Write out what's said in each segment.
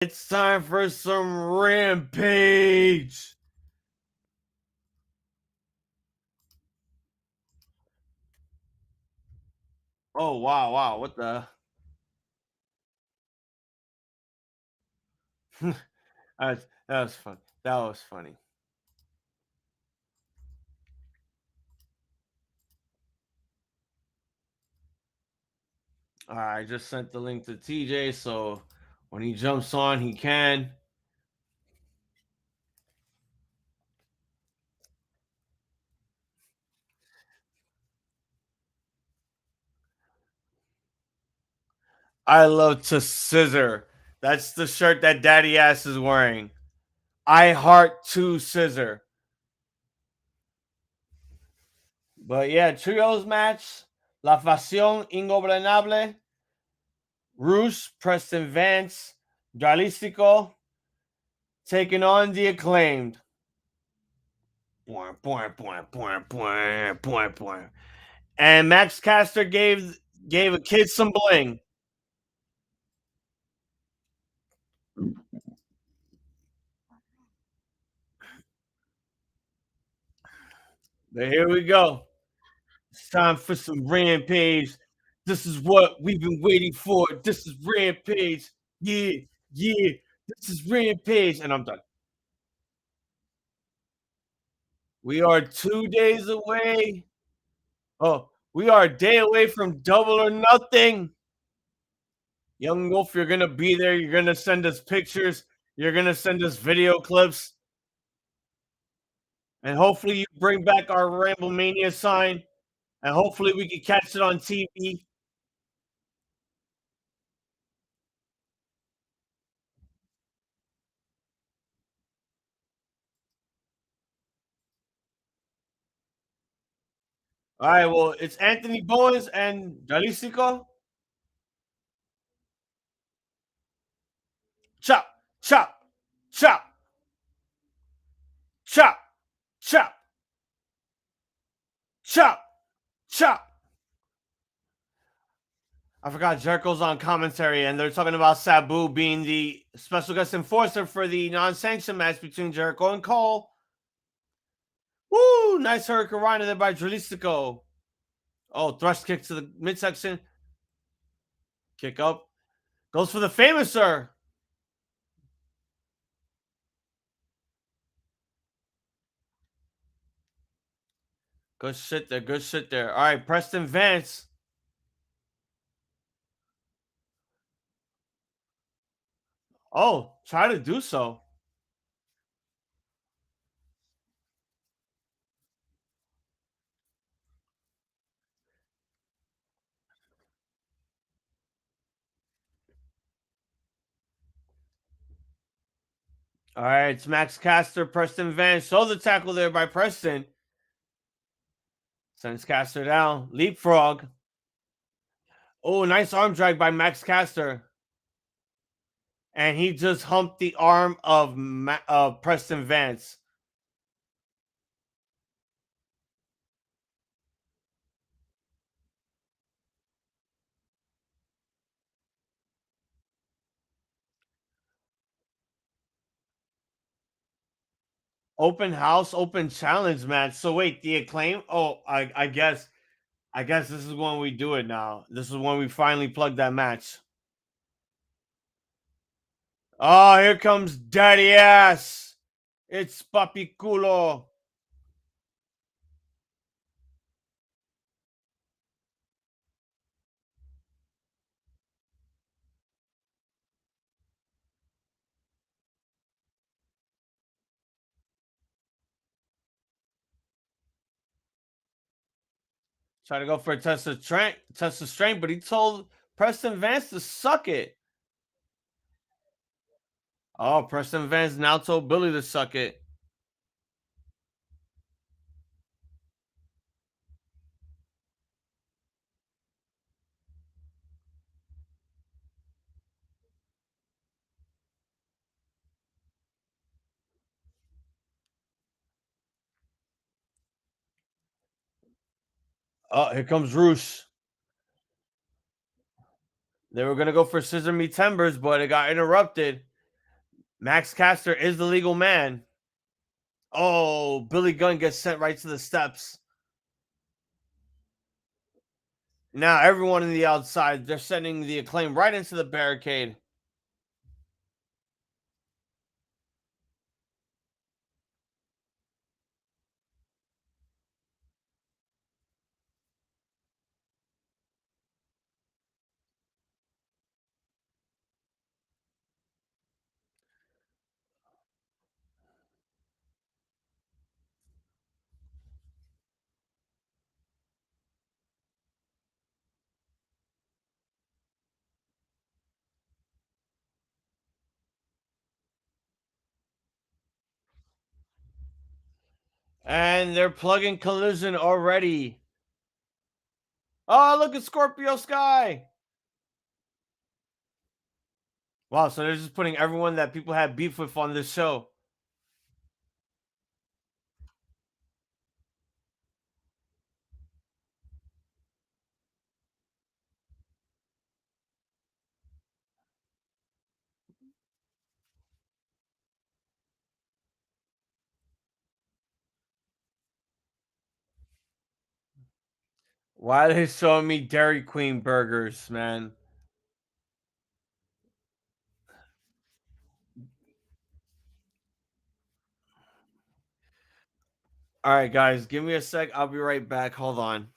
It's time for some Rampage. Oh, wow. What the? that was fun. That was funny. All right, I just sent the link to TJ, so when he jumps on, he can. I love to scissor. That's the shirt that Daddy Ass is wearing. I heart to scissor. But yeah, trios match. La Facción Ingobernable. Roos, Preston Vance, Dualistico taking on the Acclaimed. And Max Caster gave a kid some bling. But here we go. It's time for some Rampage. This is what we've been waiting for. This is Rampage. Yeah. This is Rampage. And I'm done. We are 2 days away. Oh, we are a day away from Double or Nothing. Young Wolf, you're going to be there. You're going to send us pictures. You're going to send us video clips. And hopefully you bring back our Ramblemania sign. And hopefully we can catch it on TV. All right, well, it's Anthony Bowens and Jalisco. Chop, chop, chop, chop, chop, chop, chop. I forgot Jericho's on commentary, and they're talking about Sabu being the special guest enforcer for the non-sanctioned match between Jericho and Cole. Woo! Nice Hurricane Rana there by Jalisco. Oh, thrust kick to the midsection. Kick up. Goes for the famouser. Good shit there. Good shit there. All right, Preston Vance. Oh, try to do so. All right, it's Max Caster, Preston Vance. Show the tackle there by Preston. Sends Caster down. Leapfrog. Oh, nice arm drag by Max Caster. And he just humped the arm of Preston Vance. Open house, open challenge match. So wait, the Acclaim? Oh, I guess this is when we do it now. This is when we finally plug that match. Oh, here comes Daddy Ass. It's Papi Culo. Try to go for a test of strength, but he told Preston Vance to suck it. Oh, Preston Vance now told Billy to suck it. Oh, here comes Roosh. They were gonna go for Scissor Me Timbers, but it got interrupted. Max Caster is the legal man. Oh, Billy Gunn gets sent right to the steps. Now everyone in the outside, they're sending the Acclaim right into the barricade. And they're plugging Collision already. Oh, look at Scorpio Sky. Wow, so they're just putting everyone that people had beef with on this show. Why are they showing me Dairy Queen burgers, man? All right, guys, give me a sec. I'll be right back. Hold on.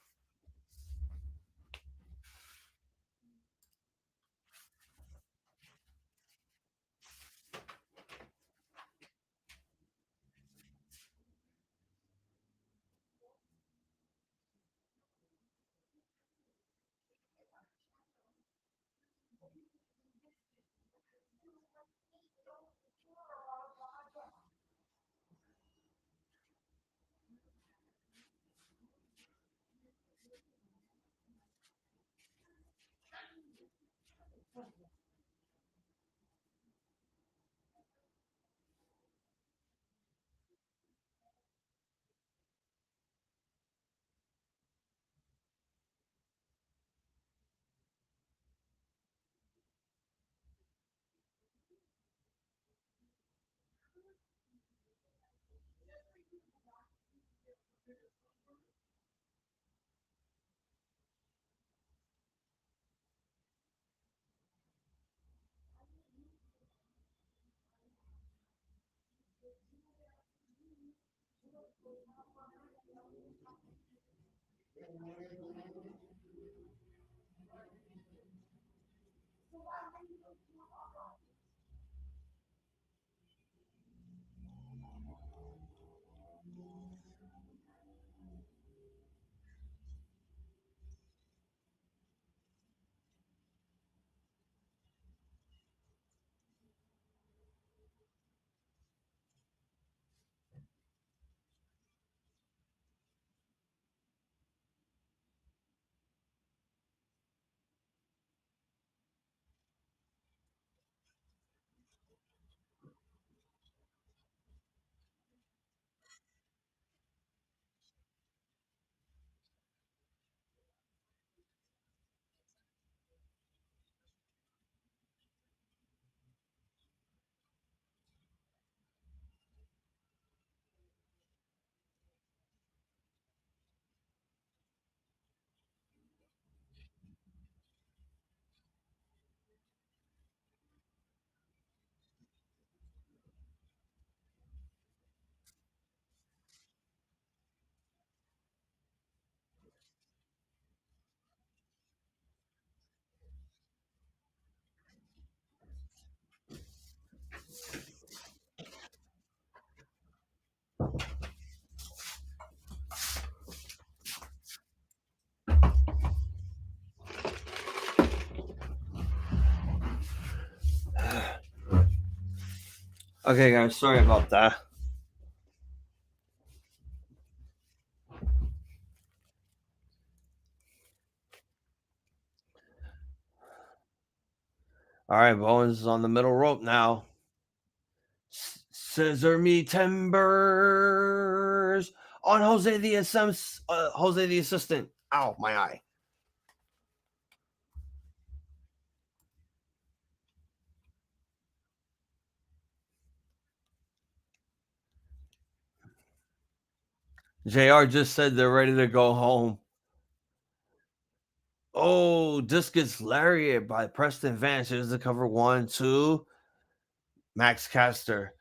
Okay, guys, sorry about that. All right, Bowens is on the middle rope now. Scissor me timbers on Jose the assistant. Ow, my eye. JR just said they're ready to go home. Oh, Discus Lariat by Preston Vance. Here's the cover 1, 2. Max Caster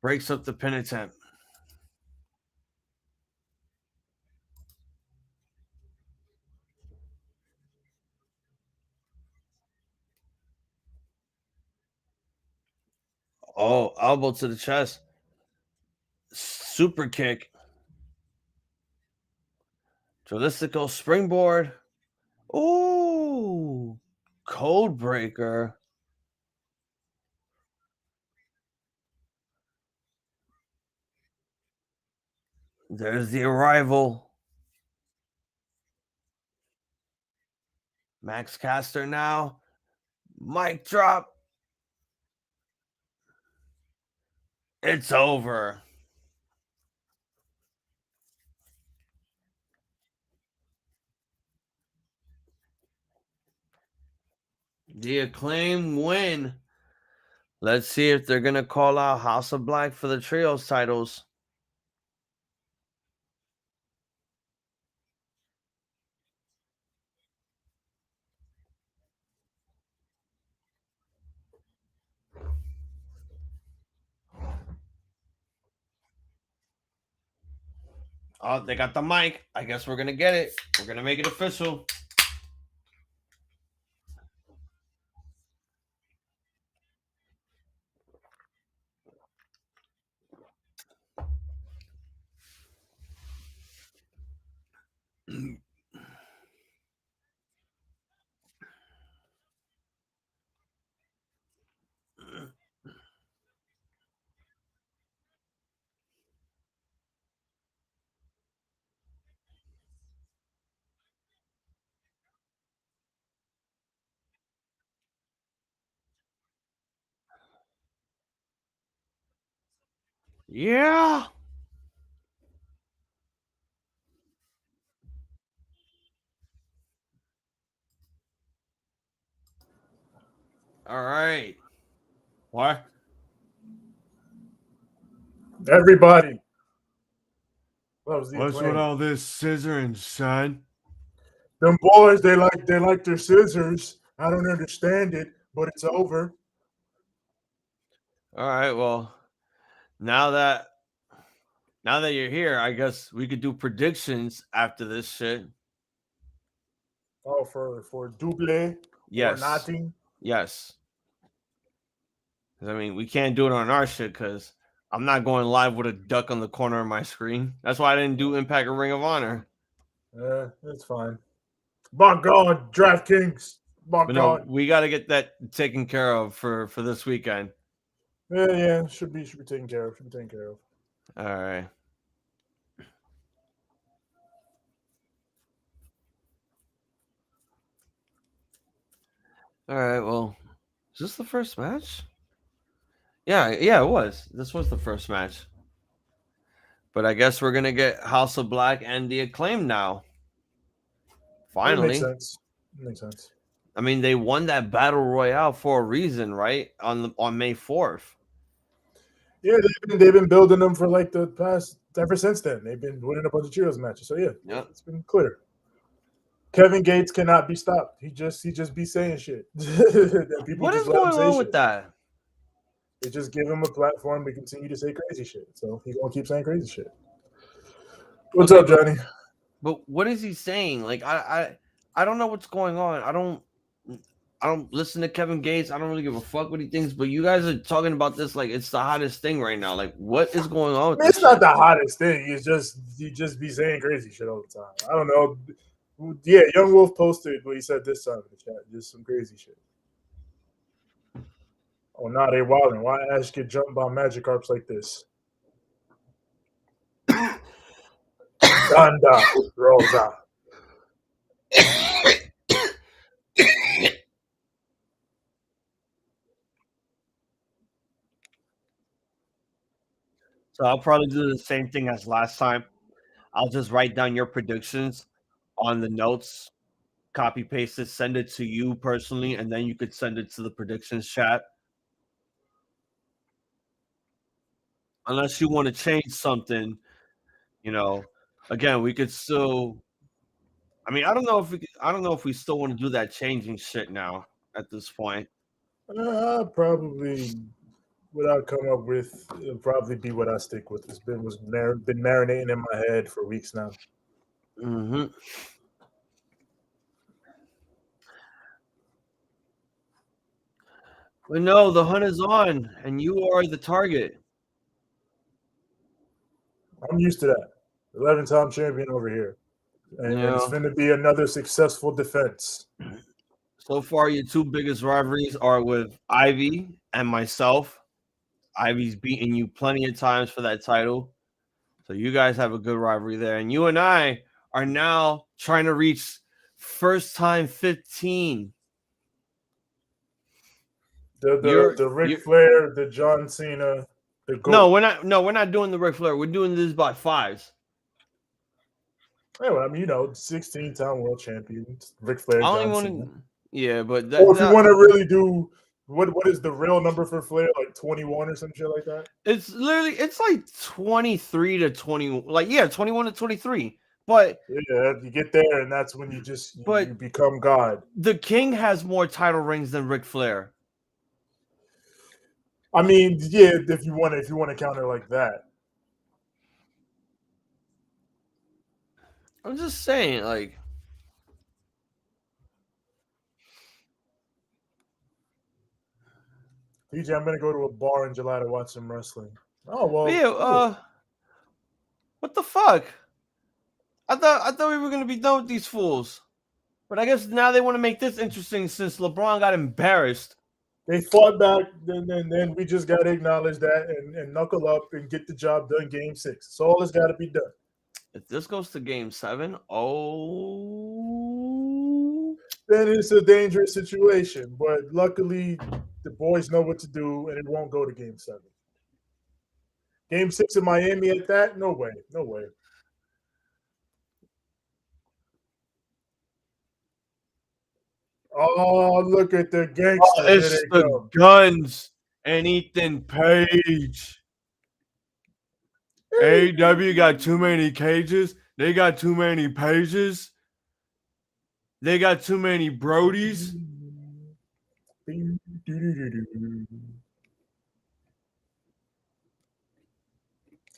breaks up the pin attempt. Oh, elbow to the chest. Super kick. Jalistical springboard. Oh, code breaker. There's the arrival. Max Caster now. Mic drop. It's over. The Acclaim win. Let's see if they're going to call out House of Black for the Trios titles. Oh, they got the mic. I guess we're going to get it. We're going to make it official. Yeah. All right. What? Everybody. What's with all this scissoring, son? Them boys, they like their scissors. I don't understand it, but it's over. All right. Well, now that you're here, I guess we could do predictions after this shit. Oh, for double Yes. or nothing. Yes. I mean, we can't do it on our shit because I'm not going live with a duck on the corner of my screen. That's why I didn't do Impact or Ring of Honor. It's fine. By God, DraftKings. By But God. no, we got to get that taken care of for this weekend. Yeah, should be taken care of. All right. All right. Well, is this the first match? Yeah, it was. This was the first match. But I guess we're gonna get House of Black and the Acclaim now. Finally, Makes sense. I mean, they won that battle royale for a reason, right? On May 4th. Yeah, they've been building them for like the past ever since then. They've been winning a bunch of trios matches. So yeah, It's been clear. Kevin Gates cannot be stopped. He just be saying shit. People What just is let him going say on shit. with that? They just give him a platform to continue to say crazy shit. So he's gonna keep saying crazy shit. What's up, Johnny? But what is he saying? Like I don't know what's going on. I don't listen to Kevin Gates. I don't really give a fuck what he thinks. But you guys are talking about this like it's the hottest thing right now. Like, what is going on with this? It's not the hottest thing. It's just you just be saying crazy shit all the time. I don't know. Yeah, Young Wolf posted what he said this time in the chat. Just some crazy shit. Oh, nah, they wilding. Why Ash get jumped by Magikarps like this? Danda Rosa. So I'll probably do the same thing as last time. I'll just write down your predictions on the notes, copy paste it, send it to you personally, and then you could send it to the predictions chat. Unless you want to change something, again, we could still. I mean, I don't know if we still want to do that changing shit now at this point. Probably what I'll come up with, it'll probably be what I stick with. It's been marinating in my head for weeks now. Mm-hmm. But no, the hunt is on, and you are the target. I'm used to that. 11-time champion over here. And Yeah. it's going to be another successful defense. So far, your two biggest rivalries are with Ivy and myself. Ivy's beaten you plenty of times for that title. So you guys have a good rivalry there. And you and I are now trying to reach first time 15. The Ric Flair, the John Cena, the GOAT. We're not doing the Ric Flair. We're doing this by fives. Anyway, I mean, 16-time world champion, Ric Flair, John Cena. Yeah, but or if you want to really do what is the real number for Flair? Like 21 or some shit like that? It's like 23 to 20, 21 to 23. But yeah, you get there and that's when you become God. The King has more title rings than Ric Flair. I mean, yeah, if you want to count it like that. I'm just saying, like, DJ, I'm gonna go to a bar in July to watch some wrestling. Oh well. Yeah. Cool. What the fuck? I thought we were gonna be done with these fools, but I guess now they want to make this interesting since LeBron got embarrassed. They fought back, then we just got to acknowledge that and knuckle up and get the job done. Game 6. That's all that's got to be done. If this goes to Game 7, then it's a dangerous situation. But luckily, the boys know what to do, and it won't go to Game 7. Game 6 in Miami at that? No way. Oh, look at the gangsters. It's the Guns and Ethan Page. AEW got too many cages. They got too many pages. They got too many Brodies.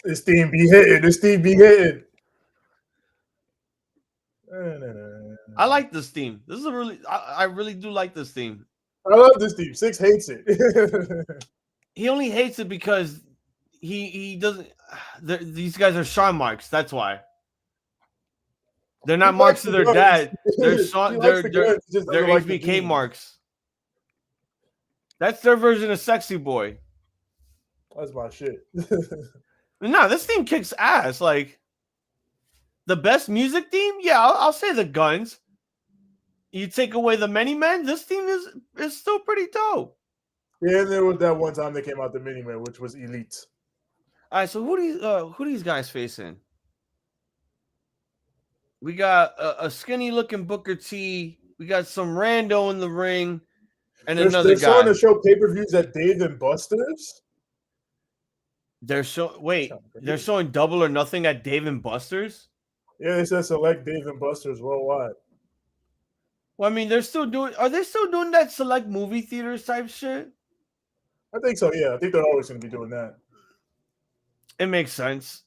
This team be hitting. I like this team. This is I really do like this team. I love this team. 6 hates it. He only hates it because he doesn't. These guys are Sean marks. That's why. They're not marks to their dad. They're HBK marks. That's their version of Sexy Boy. That's my shit. No, this team kicks ass. Like, the best music team? Yeah, I'll say the Guns. You take away the many men, this team is still pretty dope. Yeah, and there was that one time they came out the mini man, which was elite. All right, so who these guys facing? We got a skinny looking Booker T. We got some rando in the ring, and another guy. They're starting to show pay-per-views at Dave and Buster's. They're showing Double or Nothing at Dave and Buster's. Yeah, they said select Dave and Buster's worldwide. Well, I mean, are they still doing that select movie theaters type shit? I think so, yeah. I think they're always going to be doing that. It makes sense.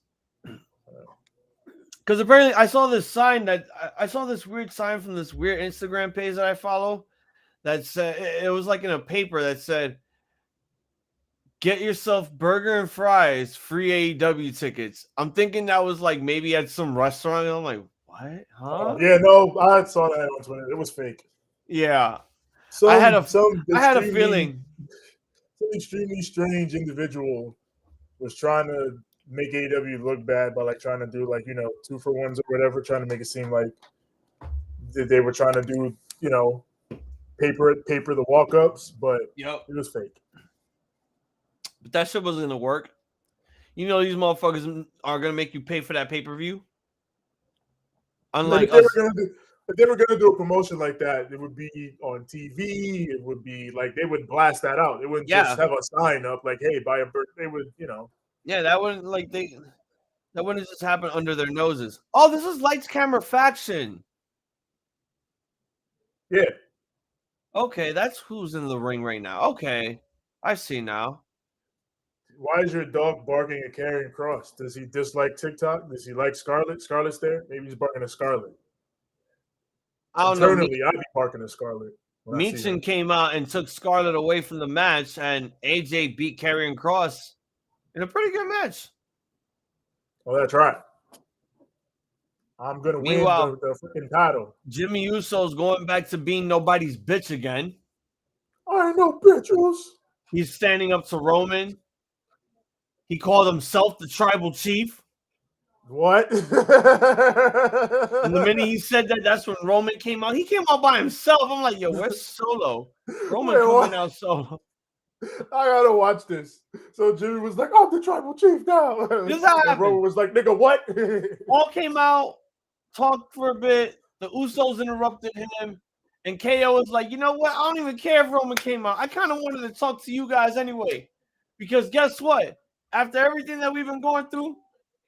Because apparently I saw this weird sign from this weird Instagram page that I follow that said, it was like in a paper that said, get yourself burger and fries, free AEW tickets. I'm thinking that was like maybe at some restaurant. And I'm like, what? Huh? Yeah, no, I saw that on Twitter. It was fake. Yeah. I had a feeling. Some extremely strange individual was trying to make AEW look bad by like trying to do like 2-for-1s or whatever, trying to make it seem like they were trying to do paper the walk-ups, but it was fake. But that shit wasn't gonna work. These motherfuckers are gonna make you pay for that pay-per-view. Unlike if they were gonna do a promotion like that, it would be on TV. It would be like they would blast that out. They wouldn't just have a sign up like, "Hey, buy a burger." They would, Yeah, that wouldn't like they. That wouldn't just happen under their noses. Oh, this is Lights Camera Faction. Yeah. Okay, that's who's in the ring right now. Okay, I see now. Why is your dog barking at Karrion Kross? Does he dislike TikTok? Does he like Scarlett? Scarlett's there. Maybe he's barking at Scarlett. I don't know. Internally, I'd be barking at Scarlett. Meechin came out and took Scarlett away from the match, and AJ beat Karrion Kross in a pretty good match. Oh, that's right. I'm gonna win the freaking title. Jimmy Uso's going back to being nobody's bitch again. I ain't no bitches. He's standing up to Roman. He called himself the tribal chief. What? And the minute he said that, that's when Roman came out. He came out by himself. I'm like, yo, where's Solo? Roman coming out solo. I gotta watch this. So Jimmy was like, "I'm the tribal chief now." This how happened. Roman was like, "Nigga, what?" All came out, talked for a bit. The Usos interrupted him, and KO was like, "You know what? I don't even care if Roman came out. I kind of wanted to talk to you guys anyway, because guess what? After everything that we've been going through,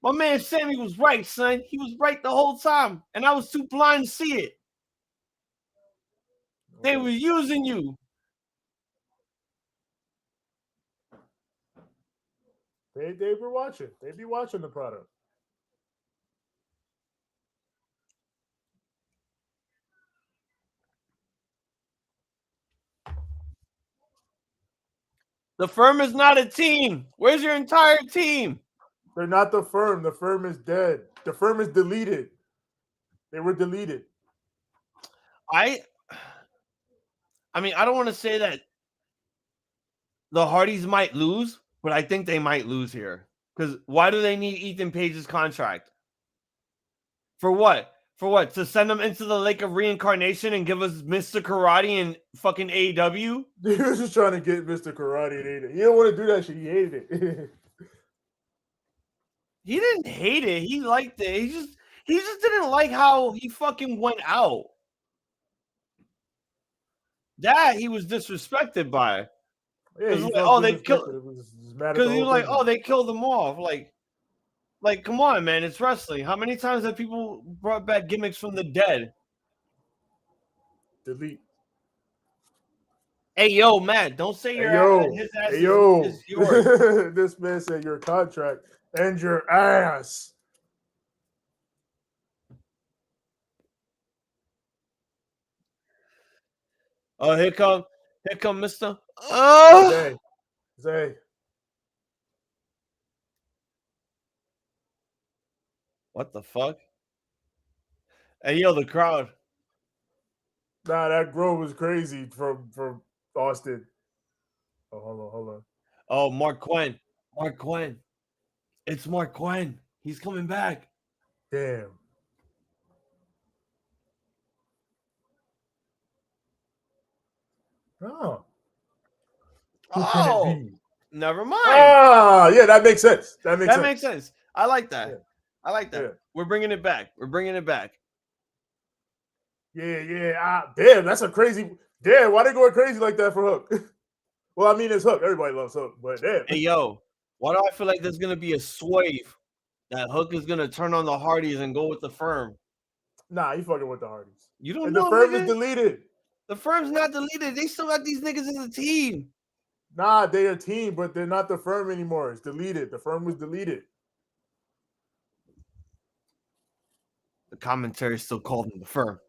my man Sammy was right, son. He was right the whole time, and I was too blind to see it. They were using you." They were watching. They be watching the product. The firm is not a team. Where's your entire team? They're not the firm. The firm is dead. The firm is deleted. They were deleted. I mean, I don't want to say that the Hardys might lose, but I think they might lose here. Because why do they need Ethan Page's contract? For what? For what? To send them into the lake of reincarnation and give us Mr. Karate and fucking AEW? He was just trying to get Mr. Karate and ate it. He didn't want to do that shit. He hated it. He didn't hate it. He liked it. He just didn't like how he fucking went out. That he was disrespected by. Yeah, like, oh, they killed. Because he was like, oh, they killed them off. Like, come on, man, it's wrestling. How many times have people brought back gimmicks from the dead? Delete. Hey, yo, Matt, don't say your his ass is yours. This man said your contract and your ass. Oh, here come Mr. Zay. What the fuck? Hey, yo, the crowd. Nah, that Grove was crazy from Austin. Oh, hold on. Oh, Mark Quinn. It's Mark Quinn. He's coming back. Damn. Oh. Never mind. Ah, yeah, that makes sense. That makes sense. I like that. Yeah. I like that. Yeah. We're bringing it back. Yeah. Damn, that's a crazy. Damn, why they going crazy like that for Hook? Well, I mean, it's Hook. Everybody loves Hook, but damn. Hey, yo, why do I feel like there's gonna be a swave that Hook is gonna turn on the Hardys and go with the firm? Nah, you fucking with the Hardys. You don't and know. The firm is deleted. The firm's not deleted. They still got these niggas in the team. Nah, they're a team, but they're not the firm anymore. It's deleted. The firm was deleted. The commentary still called them the firm.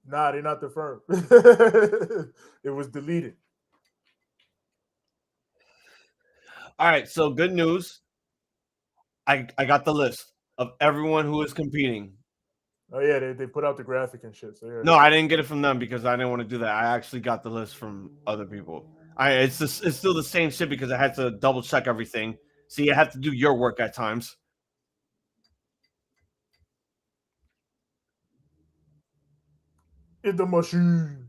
Nah, they're not the firm. It was deleted. All right, so good news. I got the list of everyone who is competing. Oh yeah, they put out the graphic and shit. So yeah. No, I didn't get it from them because I didn't want to do that. I actually got the list from other people. It's still the same shit because I had to double check everything. So you have to do your work at times. In the machine.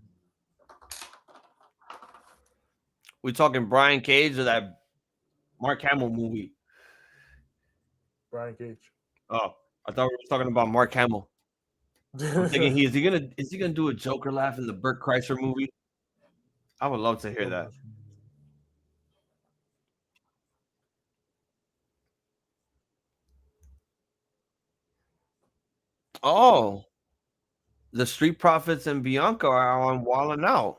We talking Brian Cage or that Mark Hamill movie? Brian Cage. Oh, I thought we were talking about Mark Hamill. I'm thinking is he gonna do a Joker laugh in the Burt Kreischer movie? I would love to hear that. Oh, the Street Profits and Bianca are on Wildin' Out.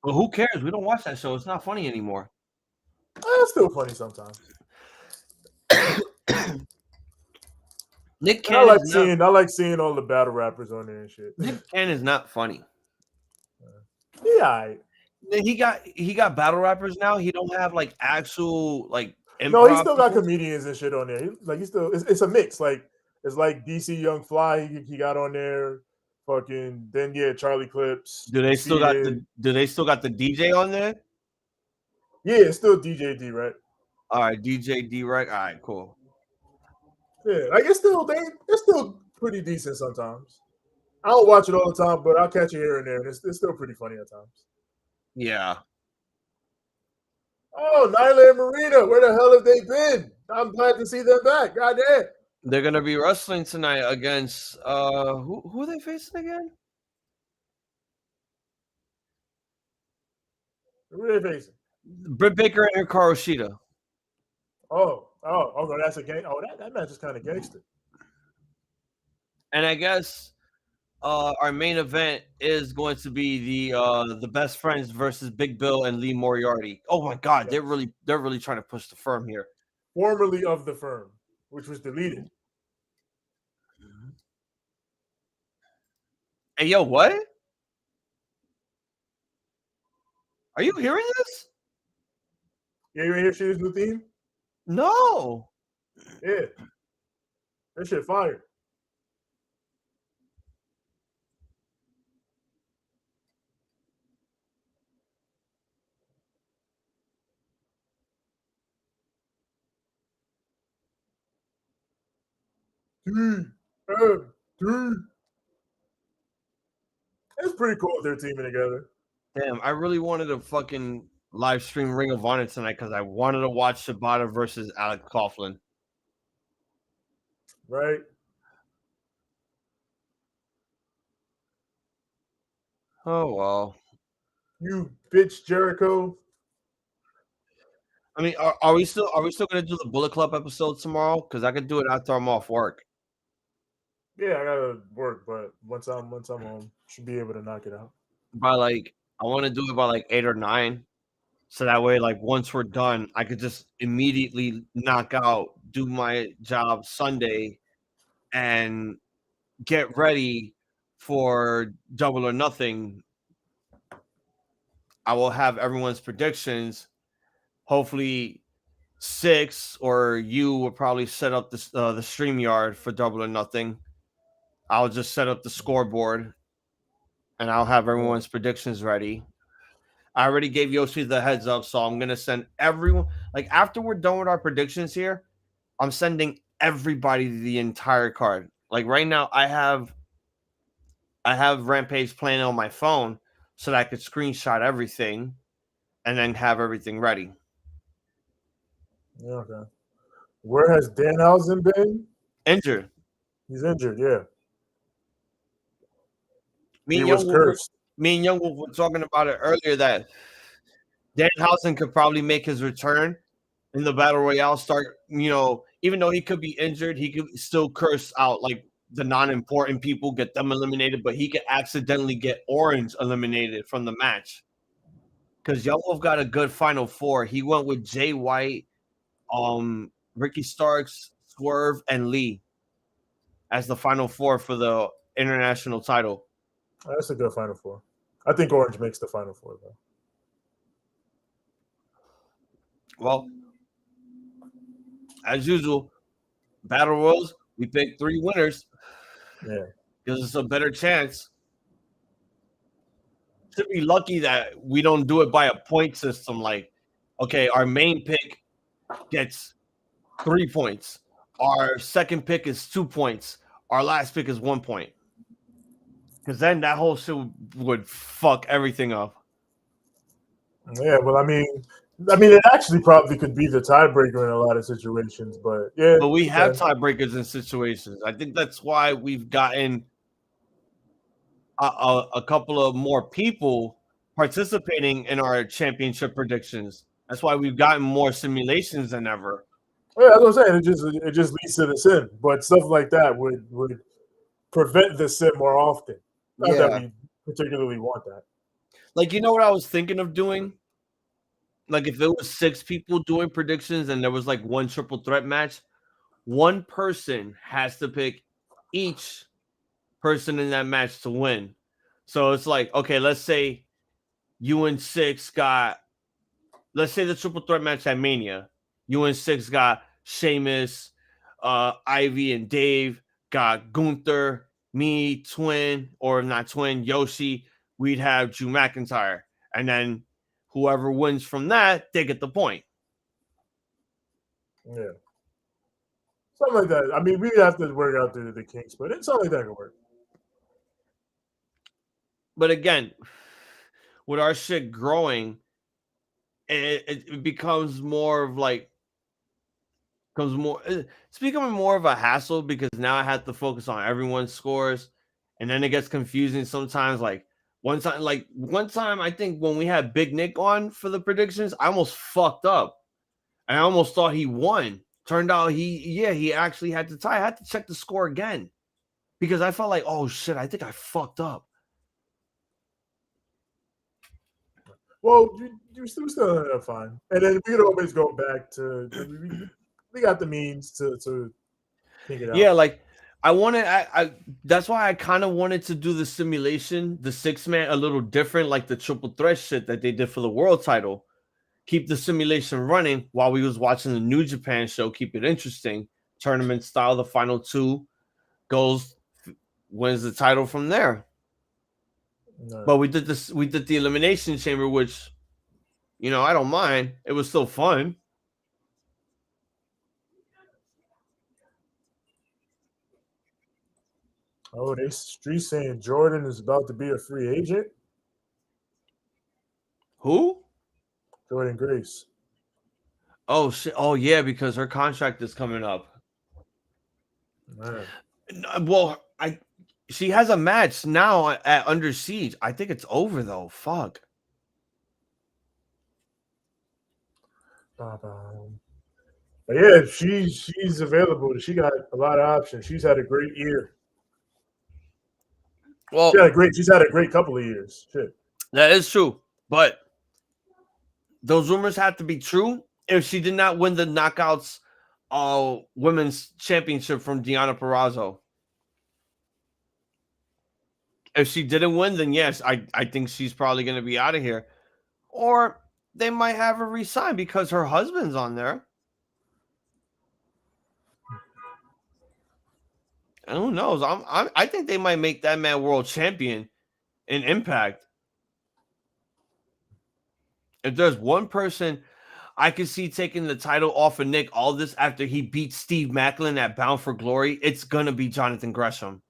But who cares? We don't watch that show. It's not funny anymore. It's still funny sometimes. Nick I Cannon like is not. seeing I like seeing all the battle rappers on there and shit. Nick Cannon is not funny. Yeah, He got battle rappers now. He don't have like actual like improv. no, he still got people. comedians and shit on there. He still it's a mix. Like it's like DC Young Fly. He got on there. Fucking then Charlie Clips. Do they still got the DJ on there? Yeah, it's still DJ D, right? All right, DJ D, right? All right, cool. Yeah, like it's still pretty decent sometimes. I don't watch it all the time, but I'll catch it here and there, and it's still pretty funny at times. Yeah. Oh, Nyla and Marina, where the hell have they been? I'm glad to see them back. Goddamn. They're gonna be wrestling tonight against who are they facing again? Who are they facing? Britt Baker and Hikaru Shida. Oh, that's a gang. Oh, that match is kind of gangster. And I guess our main event is going to be the Best Friends versus Big Bill and Lee Moriarty. Oh my God, yes. They're really trying to push the firm here. Formerly of the firm, which was deleted. Hey, yo, what? Are you hearing this? Yeah, you hear Shida's new theme? No. Yeah. That shit fire. It's pretty cool if they're teaming together. Damn, I really wanted to fucking live stream Ring of Honor tonight because I wanted to watch Shibata versus Alex Coughlin. Right. Oh well. You bitch, Jericho. I mean, are we still gonna do the Bullet Club episode tomorrow? Because I could do it after I'm off work. Yeah, I gotta work, but once I'm home, should be able to knock it out. I want to do it by 8 or 9, so that way, once we're done, I could just immediately knock out, do my job Sunday, and get ready for Double or Nothing. I will have everyone's predictions. Hopefully, 6 or you will probably set up the StreamYard for Double or Nothing. I'll just set up the scoreboard, and I'll have everyone's predictions ready. I already gave Yoshi the heads up, so I'm going to send everyone. After we're done with our predictions here, I'm sending everybody the entire card. Right now, I have Rampage playing on my phone so that I could screenshot everything and then have everything ready. Yeah, okay. Where has Danhausen been? Injured. He's injured, yeah. He was cursed. Me and Young Wolf were talking about it earlier that Danhausen could probably make his return in the Battle Royale start. Even though he could be injured, he could still curse out the non-important people, get them eliminated, but he could accidentally get Orange eliminated from the match. Because Young Wolf got a good Final Four. He went with Jay White, Ricky Starks, Swerve, and Lee as the Final Four for the international title. That's a good Final Four. I think Orange makes the Final Four, though. Well, as usual, Battle Royals, we pick 3 winners. Yeah. Gives us a better chance. Should be lucky that we don't do it by a point system. Okay, our main pick gets 3 points. Our second pick is 2 points. Our last pick is 1 point. Because then that whole shit would fuck everything up. Yeah, well, I mean, it actually probably could be the tiebreaker in a lot of situations, but yeah. But we have tiebreakers in situations. I think that's why we've gotten a couple of more people participating in our championship predictions. That's why we've gotten more simulations than ever. Yeah, that's what I'm saying. It just leads to the sin. But stuff like that would prevent the sin more often. Not that Yeah. we particularly want that. Like, you know what I was thinking of doing? Like, if it was 6 people doing predictions and there was like one triple threat match, one person has to pick each person in that match to win. So it's like, okay, let's say you and 6 got, let's say the triple threat match at Mania. You and 6 got Sheamus, Ivy, and Dave, got Gunther, me, Twin, or not Twin, Yoshi. We'd have Drew McIntyre. And then whoever wins from that, they get the point. Yeah. Something like that. I mean, we have to work out the kinks, but it's something like that can work. But again, with our shit growing, it becomes more of like, it's becoming more of a hassle because now I have to focus on everyone's scores, and then it gets confusing sometimes. Like one time, I think when we had Big Nick on for the predictions, I almost fucked up. I almost thought he won. Turned out he actually had to tie. I had to check the score again because I felt like, oh shit, I think I fucked up. Well, you still fine, and then we could always go back to. We got the means to figure it out. Yeah, like I wanted. I that's why I kind of wanted to do the simulation, the 6-man, a little different, like the triple threat shit that they did for the world title. Keep the simulation running while we was watching the New Japan show. Keep it interesting, tournament style. The final 2 wins the title from there. No. But we did this. We did the Elimination Chamber, which, I don't mind. It was still fun. Oh, they street saying Jordan is about to be a free agent. Who? Jordan Grace. Oh shit! Oh yeah, because her contract is coming up. Man. Well, she has a match now at Under Siege. I think it's over though. Fuck. But yeah, she's available. She got a lot of options. She's had a great year. Well, she's had a great couple of years. Shit. That is true, but those rumors have to be true if she did not win the Knockouts women's championship from Deonna Purrazzo. If she didn't win, then yes, I think she's probably going to be out of here. Or they might have her resign because her husband's on there. And who knows? I think they might make that man world champion in Impact. If there's one person I could see taking the title off of Nick Aldis after he beats Steve Macklin at Bound for Glory, it's gonna be Jonathan Gresham.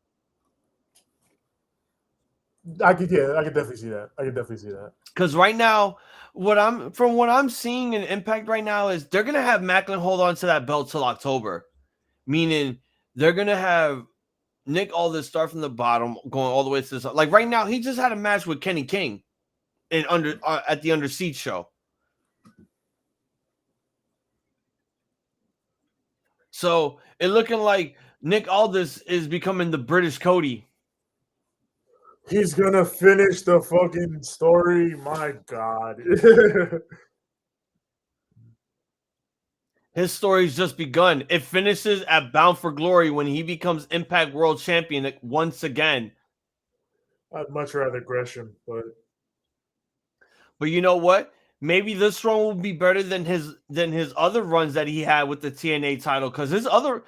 I could definitely see that. Because right now, what I'm seeing in Impact right now is they're gonna have Macklin hold on to that belt till October, meaning they're gonna have Nick Aldis start from the bottom, going all the way to the top. Like right now, he just had a match with Kenny King at the Under Siege show. So it looking like Nick Aldis is becoming the British Cody. He's gonna finish the fucking story. My God. His story's just begun. It finishes at Bound for Glory when he becomes Impact World Champion once again. I'd much rather Gresham, but you know what? Maybe this run will be better than his other runs that he had with the TNA title. Because his other,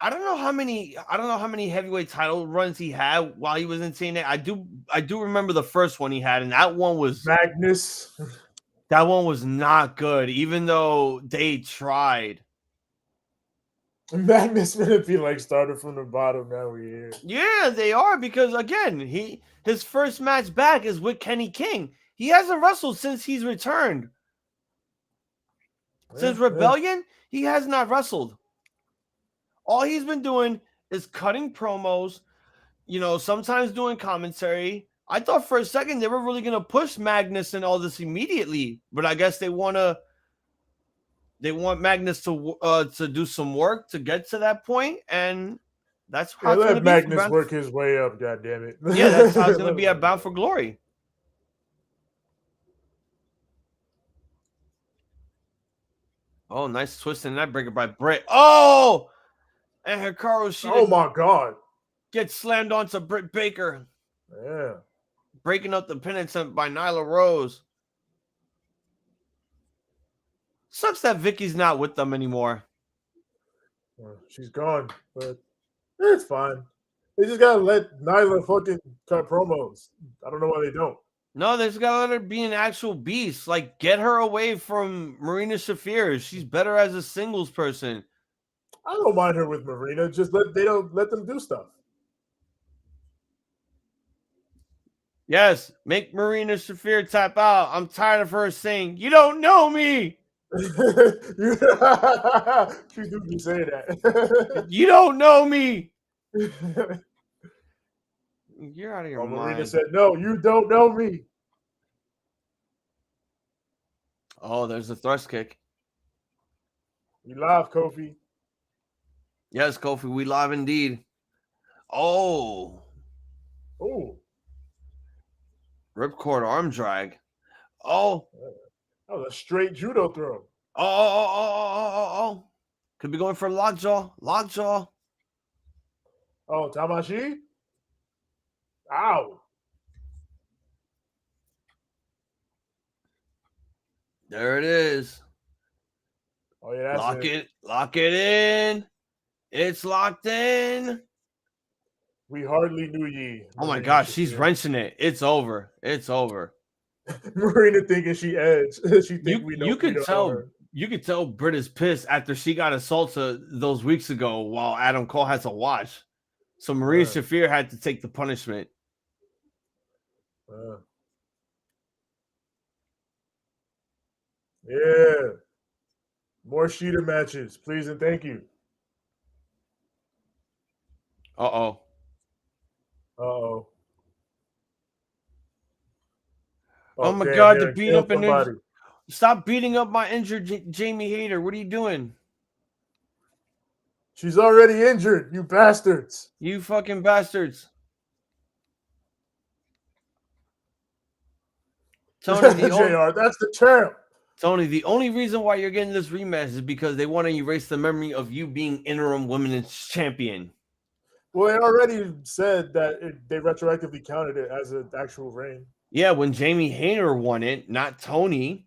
I don't know how many heavyweight title runs he had while he was in TNA. I do remember the first one he had, and that one was Magnus. That one was not good, even though they tried. Magnus gonna be like started from the bottom now. We're here. Yeah, they are, because again, his first match back is with Kenny King. He hasn't wrestled since he's returned. Since Rebellion, he has not wrestled. All he's been doing is cutting promos, sometimes doing commentary. I thought for a second they were really going to push Magnus and all this immediately, but I guess they want Magnus to do some work to get to that point, and That's how it's let gonna Magnus be work his way up. God damn it! Yeah, that's how it's gonna be at Bound for Glory. Oh, nice twist in that breaker by Britt. Oh, and Hikaru Shida. Oh my god! Gets slammed onto Britt Baker. Yeah. Breaking up the pin attempt by Nyla Rose. Sucks that Vicky's not with them anymore. She's gone, but it's fine. They just gotta let Nyla fucking cut promos. I don't know why they don't. No, they just gotta let her be an actual beast. Like, get her away from Marina Shafir. She's better as a singles person. I don't mind her with Marina. Just let them do stuff. Yes, make Marina Shafir tap out. I'm tired of her saying, "You don't know me." She do be saying that. You don't know me. You're out of your mind. Marina said, "No, you don't know me." Oh, there's a thrust kick. We live, Kofi. Yes, Kofi, we live indeed. Oh. Ripcord arm drag. Oh. That was a straight judo throw. Oh. Could be going for lockjaw. Lockjaw. Oh, Tamashi? Ow. There it is. Oh, yeah, that's Lock it in. It's locked in. We hardly knew ye. Oh my gosh, she's wrenching it. It's over. Marina thinking she edge. She think we know. You could tell Britt is pissed after she got assaulted those weeks ago while Adam Cole had to watch. So Marina Shafir had to take the punishment. Yeah. More Sheeta matches, please and thank you. Uh-oh. Oh my God, to beat up an injured. Stop beating up my injured Jamie Hayter. What are you doing? She's already injured, you bastards. You fucking bastards. Tony, JR, that's the champ. Tony, the only reason why you're getting this rematch is because they want to erase the memory of you being interim women's champion. Well, they already said that they retroactively counted it as an actual reign. Yeah, when Jamie Hayter won it, not Tony.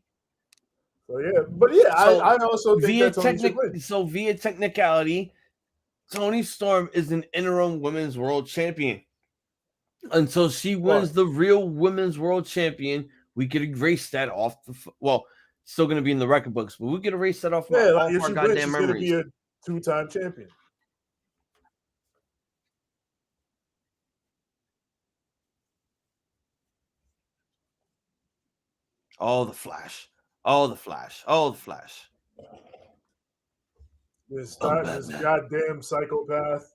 So yeah, but yeah, so I also think that Tony should win. So via technicality, Toni Storm is an interim women's world champion. Until she wins the real women's world champion, we could erase that off the still going to be in the record books, but we could erase that off our goddamn memories. She's going to be a two-time champion. Oh, the Flash. This goddamn psychopath.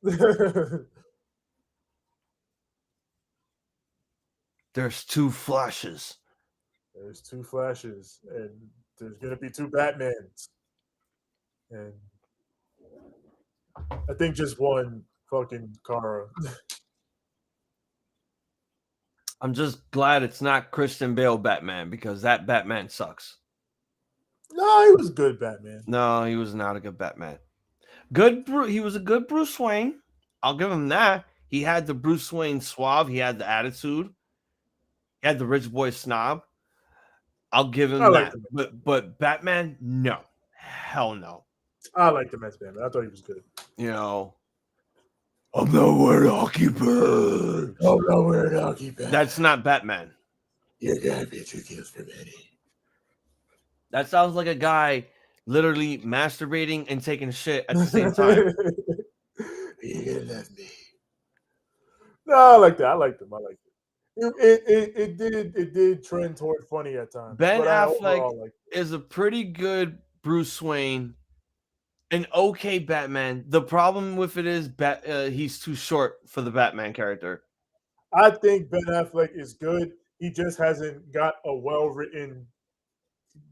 There's two Flashes. There's two Flashes, and there's going to be two Batmans. And I think just one fucking Kara. I'm just glad it's not Christian Bale Batman, because that Batman sucks. No, he was good Batman. No, he was not a good Batman. He was a good Bruce Wayne. I'll give him that. He had the Bruce Wayne suave. He had the attitude. He had the rich boy snob. I'll give him that. But Batman, no. Hell no. I liked him as Batman. I thought he was good. You know, I'm not wearing hockey pants. That's not Batman. You gotta be too cute for me. That sounds like a guy literally masturbating and taking a shit at the same time. You gonna love me? No, I like that. I liked him. It did trend toward funny at times. Ben Affleck is a pretty good Bruce Wayne, an okay Batman. The problem with it is he's too short for the Batman character. I think Ben Affleck is good. He just hasn't got a well-written.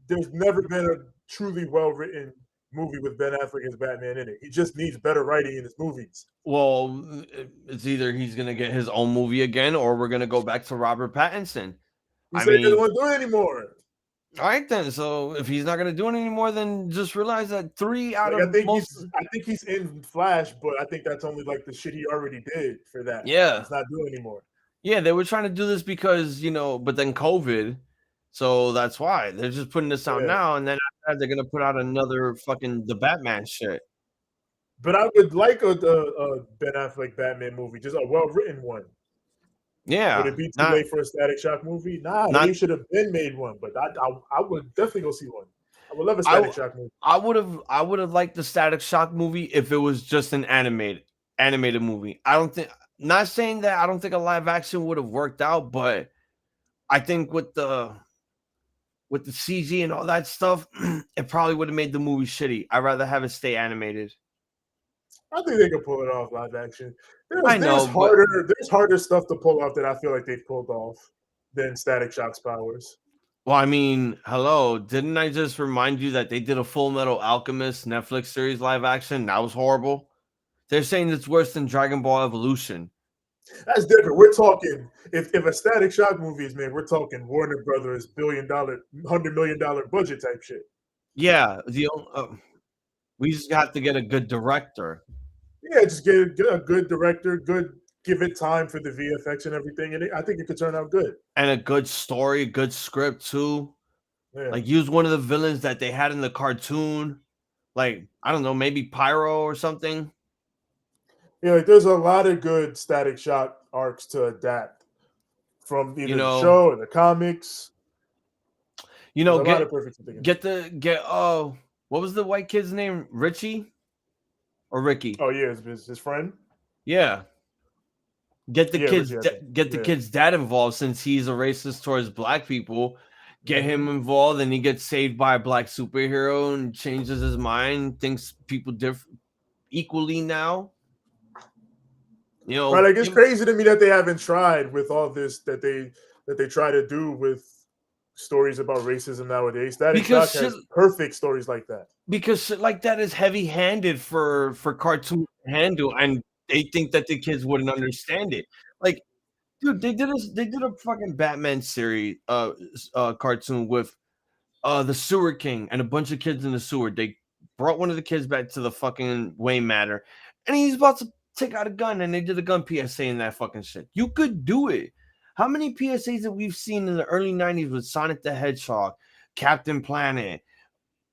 There's never been a truly well-written movie with Ben Affleck as Batman in it. He just needs better writing in his movies. Well, it's either he's gonna get his own movie again, or we're gonna go back to Robert Pattinson. He I said he doesn't mean, want to do it anymore. all right then. So if he's not gonna do it anymore, then just realize that 3 out Like, of most. I think he's in Flash, but I think that's only like the shit he already did for that. Yeah, He's not doing anymore. yeah, they were trying to do this because but then COVID, so that's why they're just putting this out now, and then after that, they're gonna put out another fucking the Batman shit. But I would like a Ben Affleck Batman movie, just a well written one. Yeah, Would it be too late for a Static Shock movie? Nah, they should have been made one. But I would definitely go see one. I would love a Static Shock movie. I would have liked the Static Shock movie if it was just an animated movie. Not saying that I don't think a live action would have worked out, but I think with the CG and all that stuff, it probably would have made the movie shitty. I'd rather have it stay animated. I think they could pull it off live action. There's harder stuff to pull off that I feel like they've pulled off than Static Shock's powers. Well, I mean, hello, didn't I just remind you that they did a Full Metal Alchemist Netflix series live action? That was horrible. They're saying it's worse than Dragon Ball Evolution. That's different. We're talking if a Static Shock movie is made, we're talking Warner Brothers $100 million budget type shit. Yeah, we just have to get a good director. Yeah, just get a good director, give it time for the VFX and everything, and I think it could turn out good. And a good story, good script too. Yeah. Like use one of the villains that they had in the cartoon. Like, I don't know, maybe Pyro or something. Yeah, like there's a lot of good Static Shock arcs to adapt from either the show or the comics. What was the white kid's name? Richie or Ricky? Oh yeah, his friend. Yeah. Get the kid's dad involved since he's a racist towards black people. Get him involved, and he gets saved by a black superhero and changes his mind. Thinks people equally now. Right, like it's crazy to me that they haven't tried with all this that they try to do with stories about racism nowadays. Static Shock has perfect stories like that. Because shit like that is heavy-handed for cartoons to handle, and they think that the kids wouldn't understand it. Like, dude, they did a fucking Batman series cartoon with the Sewer King and a bunch of kids in the sewer. They brought one of the kids back to the fucking Wayne Manor, and he's about to take out a gun, and they did a gun PSA in that fucking shit. You could do it. How many PSAs that we've seen in the early 90s with Sonic the Hedgehog, Captain Planet,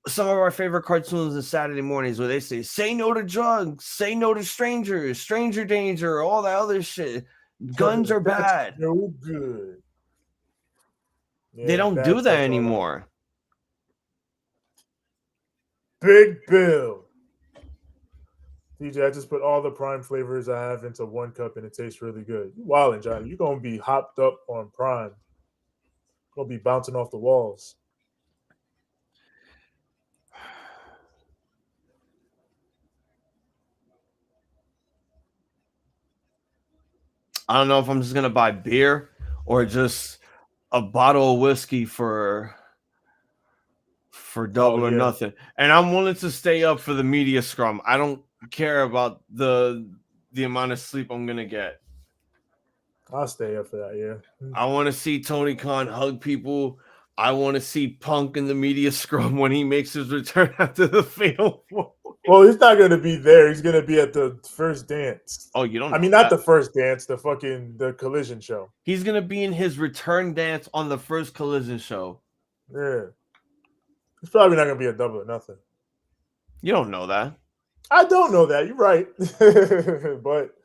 some of our favorite cartoons on Saturday mornings where they say no to drugs, say no to strangers, stranger danger, all that other shit. Guns are bad. No good. Yeah, they don't do that anymore. Big Bill. DJ, I just put all the Prime flavors I have into one cup and it tastes really good. Wildin', Johnny. You're going to be hopped up on Prime. Going to be bouncing off the walls. I don't know if I'm just going to buy beer or just a bottle of whiskey for double or nothing. And I'm willing to stay up for the media scrum. I don't care about the amount of sleep I'm gonna get. I'll stay up for that. Yeah, I want to see Tony Khan hug people. I want to see Punk in the media scrum when he makes his return after the fatal four. Well, he's not going to be there. He's going to be at the first dance. Oh, you don't know I mean, not the first dance, the Collision show. He's going to be in his return dance on the first Collision show. Yeah. It's probably not going to be a double or nothing. You don't know that. I don't know that. You're right. But,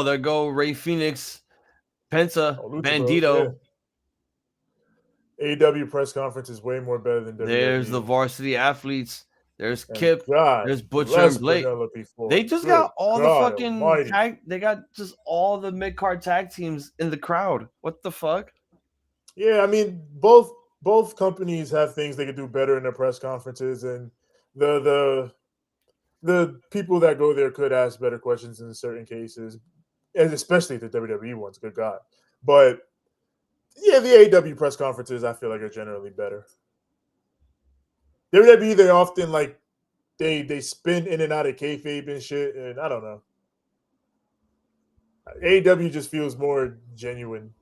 there go Ray Phoenix, Penta, Bandito. Yeah. AEW press conference is way more better than WWE. There's the varsity athletes. There's Kip. There's Butcher and Blake. They just got all the fucking tag. They got just all the mid-card tag teams in the crowd. What the fuck? Yeah, I mean, both companies have things they could do better in their press conferences, and the people that go there could ask better questions in certain cases, and especially the WWE ones. Good God, but. Yeah, the AEW press conferences I feel like are generally better. WWE, they often like they spin in and out of kayfabe and shit, and I don't know. AEW just feels more genuine,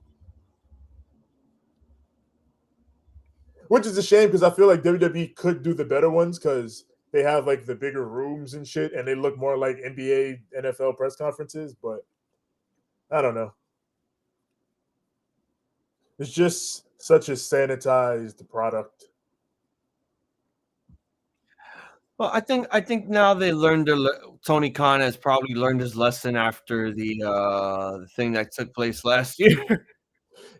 which is a shame because I feel like WWE could do the better ones because they have like the bigger rooms and shit, and they look more like NBA, NFL press conferences. But I don't know. It's just such a sanitized product. Well, I think now they learned Tony Khan has probably learned his lesson after the thing that took place last year.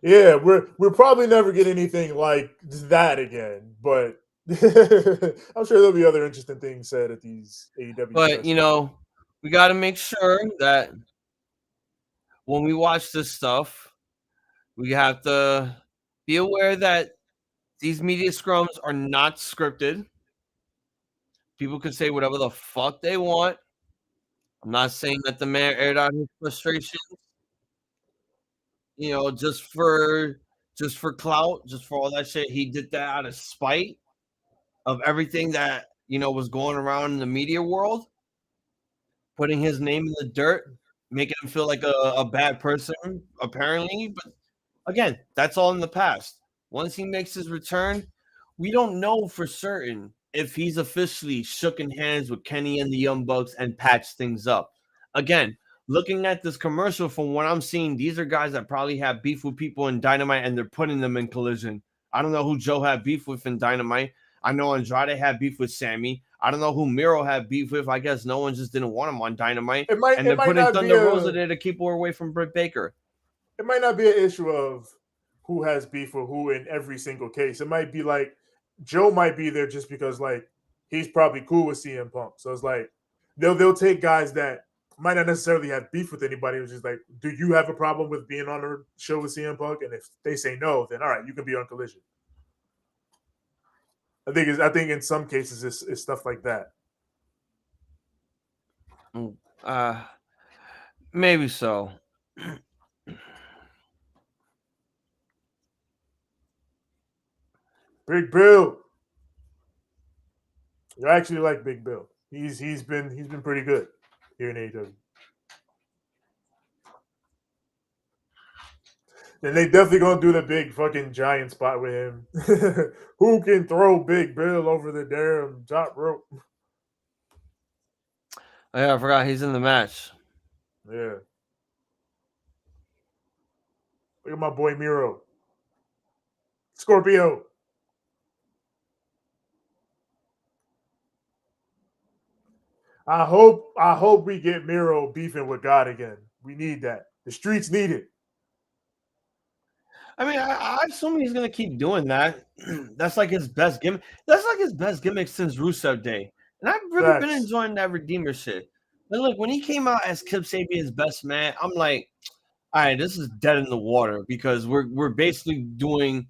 Yeah, we're probably never get anything like that again, but I'm sure there'll be other interesting things said at these AEW But press. we got to make sure that when we watch this stuff, we have to be aware that these media scrums are not scripted. People can say whatever the fuck they want. I'm not saying that the man aired out his frustrations, just for clout, just for all that shit. He did that out of spite of everything that was going around in the media world, putting his name in the dirt, making him feel like a bad person, apparently. But again, that's all in the past. Once he makes his return, we don't know for certain if he's officially shooken hands with Kenny and the Young Bucks and patched things up. Again, looking at this commercial, from what I'm seeing, these are guys that probably have beef with people in Dynamite and they're putting them in Collision. I don't know who Joe had beef with in Dynamite. I know Andrade had beef with Sammy. I don't know who Miro had beef with. I guess no one just didn't want him on Dynamite. And they're putting Thunder Rosa there to keep her away from Britt Baker. It might not be an issue of who has beef with who in every single case. It might be like Joe might be there just because like he's probably cool with CM Punk. So it's like they'll take guys that might not necessarily have beef with anybody. It's just like, do you have a problem with being on a show with CM Punk? And if they say no, then all right, you can be on Collision. I think in some cases it's stuff like that. Maybe so. Big Bill. You actually like Big Bill. He's been pretty good here in AEW. And they definitely gonna do the big fucking giant spot with him. Who can throw Big Bill over the damn top rope? Oh, yeah, I forgot he's in the match. Yeah. Look at my boy Miro. Scorpio. I hope we get Miro beefing with God again. We need that. The streets need it. I mean, I assume he's gonna keep doing that. That's like his best gimmick. That's like his best gimmick since Rusev Day, and I've really been enjoying that Redeemer shit. But look, when he came out as Kip Sabian's best man, I'm like, all right, this is dead in the water because we're basically doing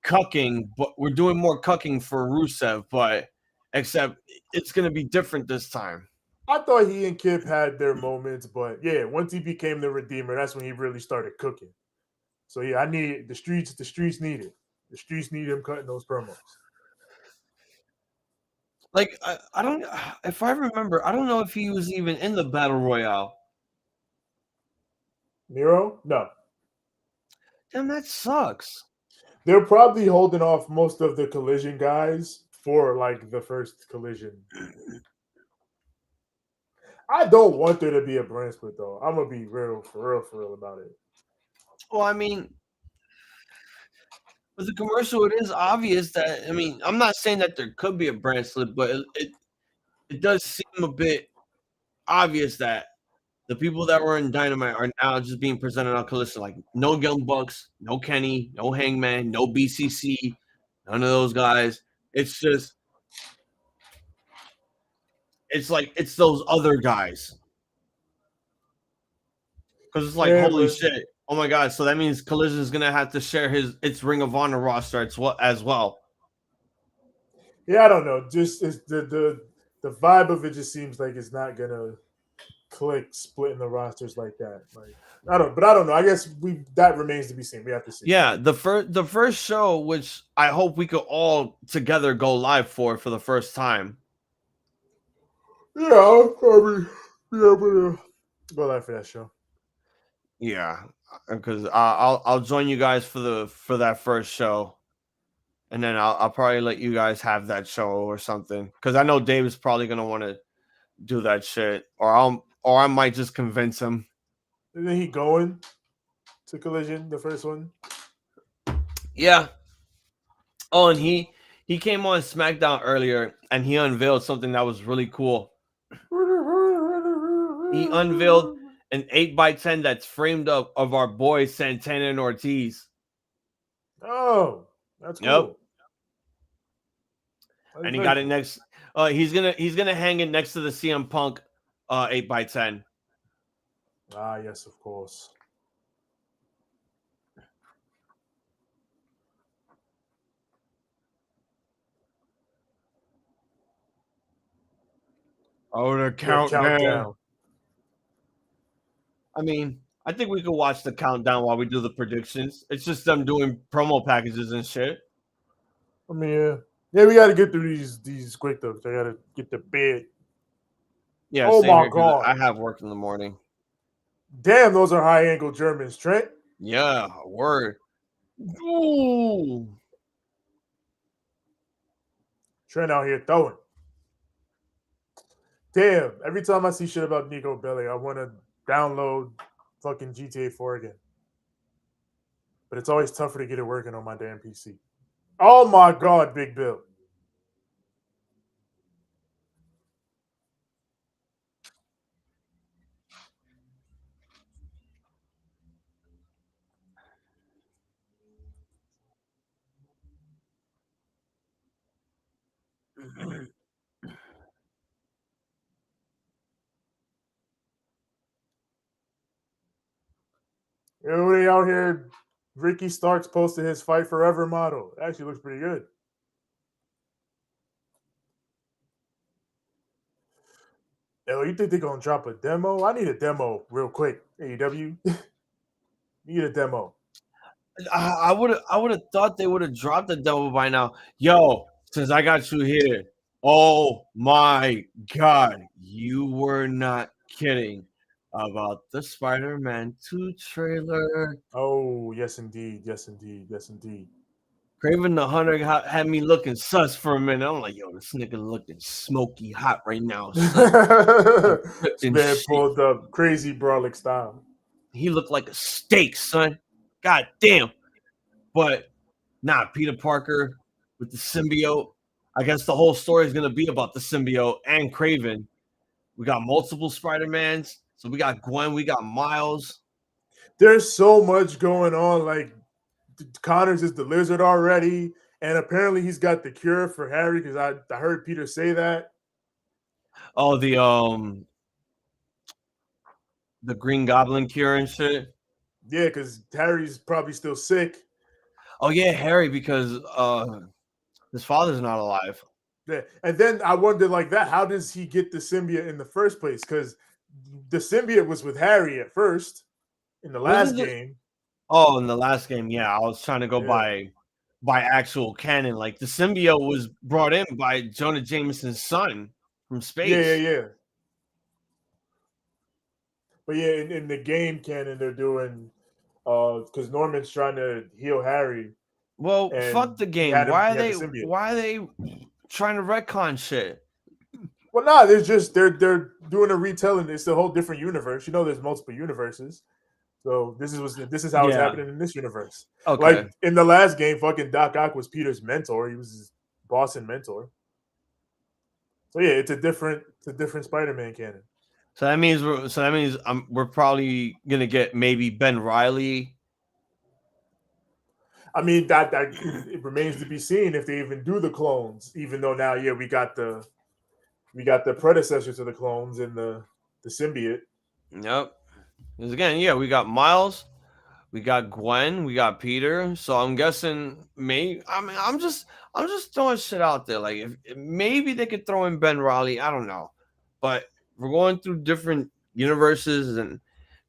cucking, but we're doing more cucking for Rusev, but except it's gonna be different this time. I thought he and Kip had their moments, but yeah, once he became the Redeemer, that's when he really started cooking. So yeah, I need the streets. The streets need it. The streets need him cutting those promos. Like I don't, if I remember, I don't know if he was even in the Battle Royale. Miro, no. Damn, that sucks. They're probably holding off most of the Collision guys for like the first Collision. I don't want there to be a brand split though. I'm gonna be for real about it. Well, I mean, with the commercial, it is obvious that. I mean, I'm not saying that there could be a brand split, but it does seem a bit obvious that the people that were in Dynamite are now just being presented on Collision. Like no Young Bucks, no Kenny, no Hangman, no BCC, none of those guys. It's just, it's like it's those other guys. Because it's like, holy shit. Oh my god, so that means Collision is gonna have to share its Ring of Honor roster as well. Yeah, I don't know. Just it's the vibe of it just seems like it's not gonna Click splitting the rosters like that. Like I don't know. I guess that remains to be seen. We have to see. Yeah, the first show, which I hope we could all together go live for the first time. Yeah, I'll probably be able to go live for that show. Yeah, because I'll join you guys for that first show, and then I'll probably let you guys have that show or something. Because I know Dave's probably gonna want to do that shit, or I might just convince him. Isn't he going to Collision, the first one? Yeah. Oh, and he came on SmackDown earlier, and he unveiled something that was really cool. He unveiled an 8x10 that's framed up of our boys Santana and Ortiz. Oh, that's cool. Yep. And he got it next. He's gonna hang it next to the CM Punk 8x10. Ah, yes, of course. Oh, the countdown. I mean, I think we could watch the countdown while we do the predictions. It's just them doing promo packages and shit. I mean, yeah, we got to get through these quick though. I got to get to bed. Yeah. Oh my god! I have work in the morning. Damn, those are high angle Germans, Trent. Yeah, word. Ooh. Trent out here throwing. Damn, every time I see shit about Nico Bellic, I want to download fucking GTA 4 again. But it's always tougher to get it working on my damn PC. Oh my god, Big Bill. Everybody out here, Ricky Starks posted his Fight Forever model. It actually looks pretty good. Yo, you think they're gonna drop a demo? I need a demo real quick. AEW, need a demo. I would have thought they would have dropped the demo by now. Yo, since I got you here, oh my god, you were not kidding about the Spider-Man 2 trailer. Oh, yes indeed, yes indeed, yes indeed. Craven the Hunter had me looking sus for a minute. I'm like, yo, this nigga looking smoky hot right now. This man pulled up crazy brolic style. He looked like a steak, son. God damn. But Peter Parker with the symbiote. I guess the whole story is going to be about the symbiote and Craven. We got multiple Spider-Mans. So we got Gwen, we got Miles. There's so much going on. Like, Connors is the Lizard already. And apparently he's got the cure for Harry because I heard Peter say that. Oh, the Green Goblin cure and shit. Yeah, because Harry's probably still sick. Oh, yeah, Harry, because his father's not alive. Yeah. And then I wondered like that, how does he get the symbiote in the first place? Because the symbiote was with Harry at first in the last game. Oh, in the last game, yeah. I was trying to go by actual canon. Like the symbiote was brought in by Jonah Jameson's son from space. Yeah. But yeah, in the game canon, they're doing because Norman's trying to heal Harry. Well, fuck the game. Why are they trying to retcon shit? Well, nah, they're doing a retelling. It's a whole different universe. You know, there's multiple universes. So this is how it's happening in this universe. Okay. Like in the last game, fucking Doc Ock was Peter's mentor. He was his boss and mentor. So yeah, it's a different Spider-Man canon. So that means we're probably gonna get maybe Ben Reilly. I mean that it remains to be seen if they even do the clones. Even though now, yeah, we got the predecessor to the clones in the symbiote. Yep. Because again, yeah, we got Miles, we got Gwen, we got Peter. So I'm guessing I'm just throwing shit out there. Like if maybe they could throw in Ben Reilly. I don't know, but we're going through different universes, and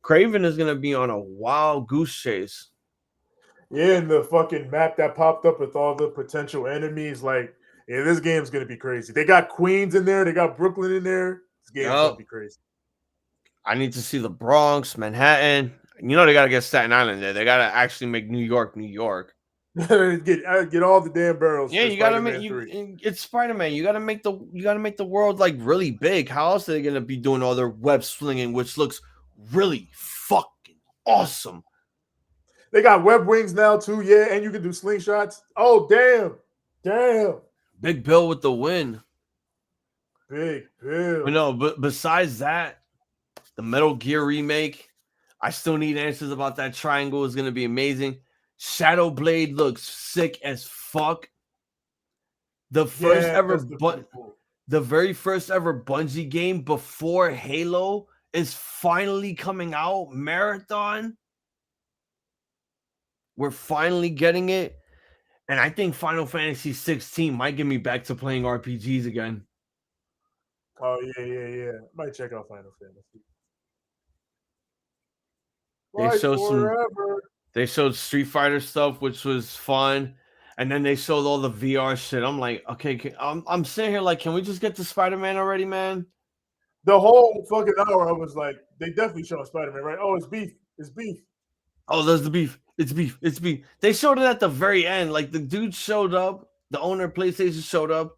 Craven is gonna be on a wild goose chase. Yeah, and the fucking map that popped up with all the potential enemies, like, yeah, this game's gonna be crazy. They got Queens in there, they got Brooklyn in there. This game's gonna be crazy. I need to see the Bronx, Manhattan. You know they gotta get Staten Island there. They gotta actually make New York, New York. get all the damn barrels. Yeah, you gotta make it's Spider-Man. You gotta make the world like really big. How else are they gonna be doing all their web slinging, which looks really fucking awesome? They got web wings now too, yeah, and you can do slingshots. Oh damn! Big Bill with the win. Big Bill. But no, but besides that, the Metal Gear remake, I still need answers about that triangle. Is gonna be amazing. Shadow Blade looks sick as fuck. The first ever the very first ever Bungie game before Halo is finally coming out. Marathon. We're finally getting it. And I think Final Fantasy 16 might get me back to playing RPGs again. Oh, yeah. Might check out Final Fantasy. They showed Street Fighter stuff, which was fun. And then they showed all the VR shit. I'm like, okay, I'm sitting here like, can we just get to Spider-Man already, man? The whole fucking hour, I was like, they definitely showing Spider-Man, right? Oh, it's beef. It's beef. Oh, there's the beef. It's beef. It's beef. They showed it at the very end. Like the dude showed up, the owner of PlayStation showed up,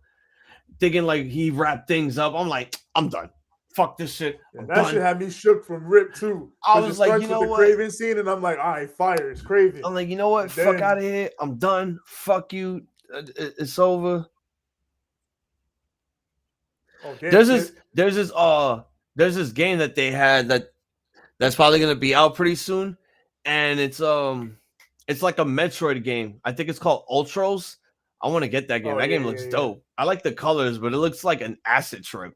thinking like he wrapped things up. I'm like, I'm done. Fuck this shit. That shit had me shook from rip too. I was like, you know what? Craven scene, and I'm like, all right, fire, it's Craven. I'm like, you know what? Fuck out of here. I'm done. Fuck you. It's over. There's this game that they had that's probably gonna be out pretty soon, and it's like a Metroid game. I think it's called Ultros. I want to get that game. That game looks dope. I like the colors, but it looks like an acid trip.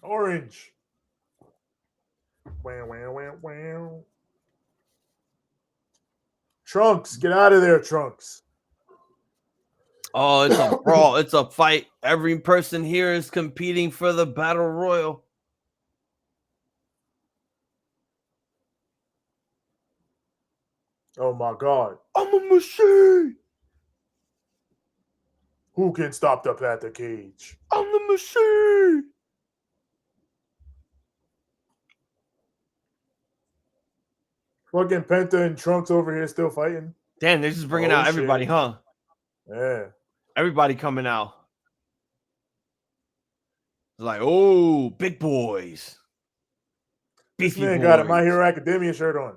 Orange. Wow. Trunks, get out of there, Trunks. Oh, it's a brawl. It's a fight. Every person here is competing for the battle royal. Oh my God. I'm a machine. Who can stop the Panther Cage? I'm the machine. Fucking Penta and Trunks over here still fighting. Damn, they're just bringing out everybody, huh? Yeah. Everybody coming out. It's like, oh, big boys. This man got a My Hero Academia shirt on.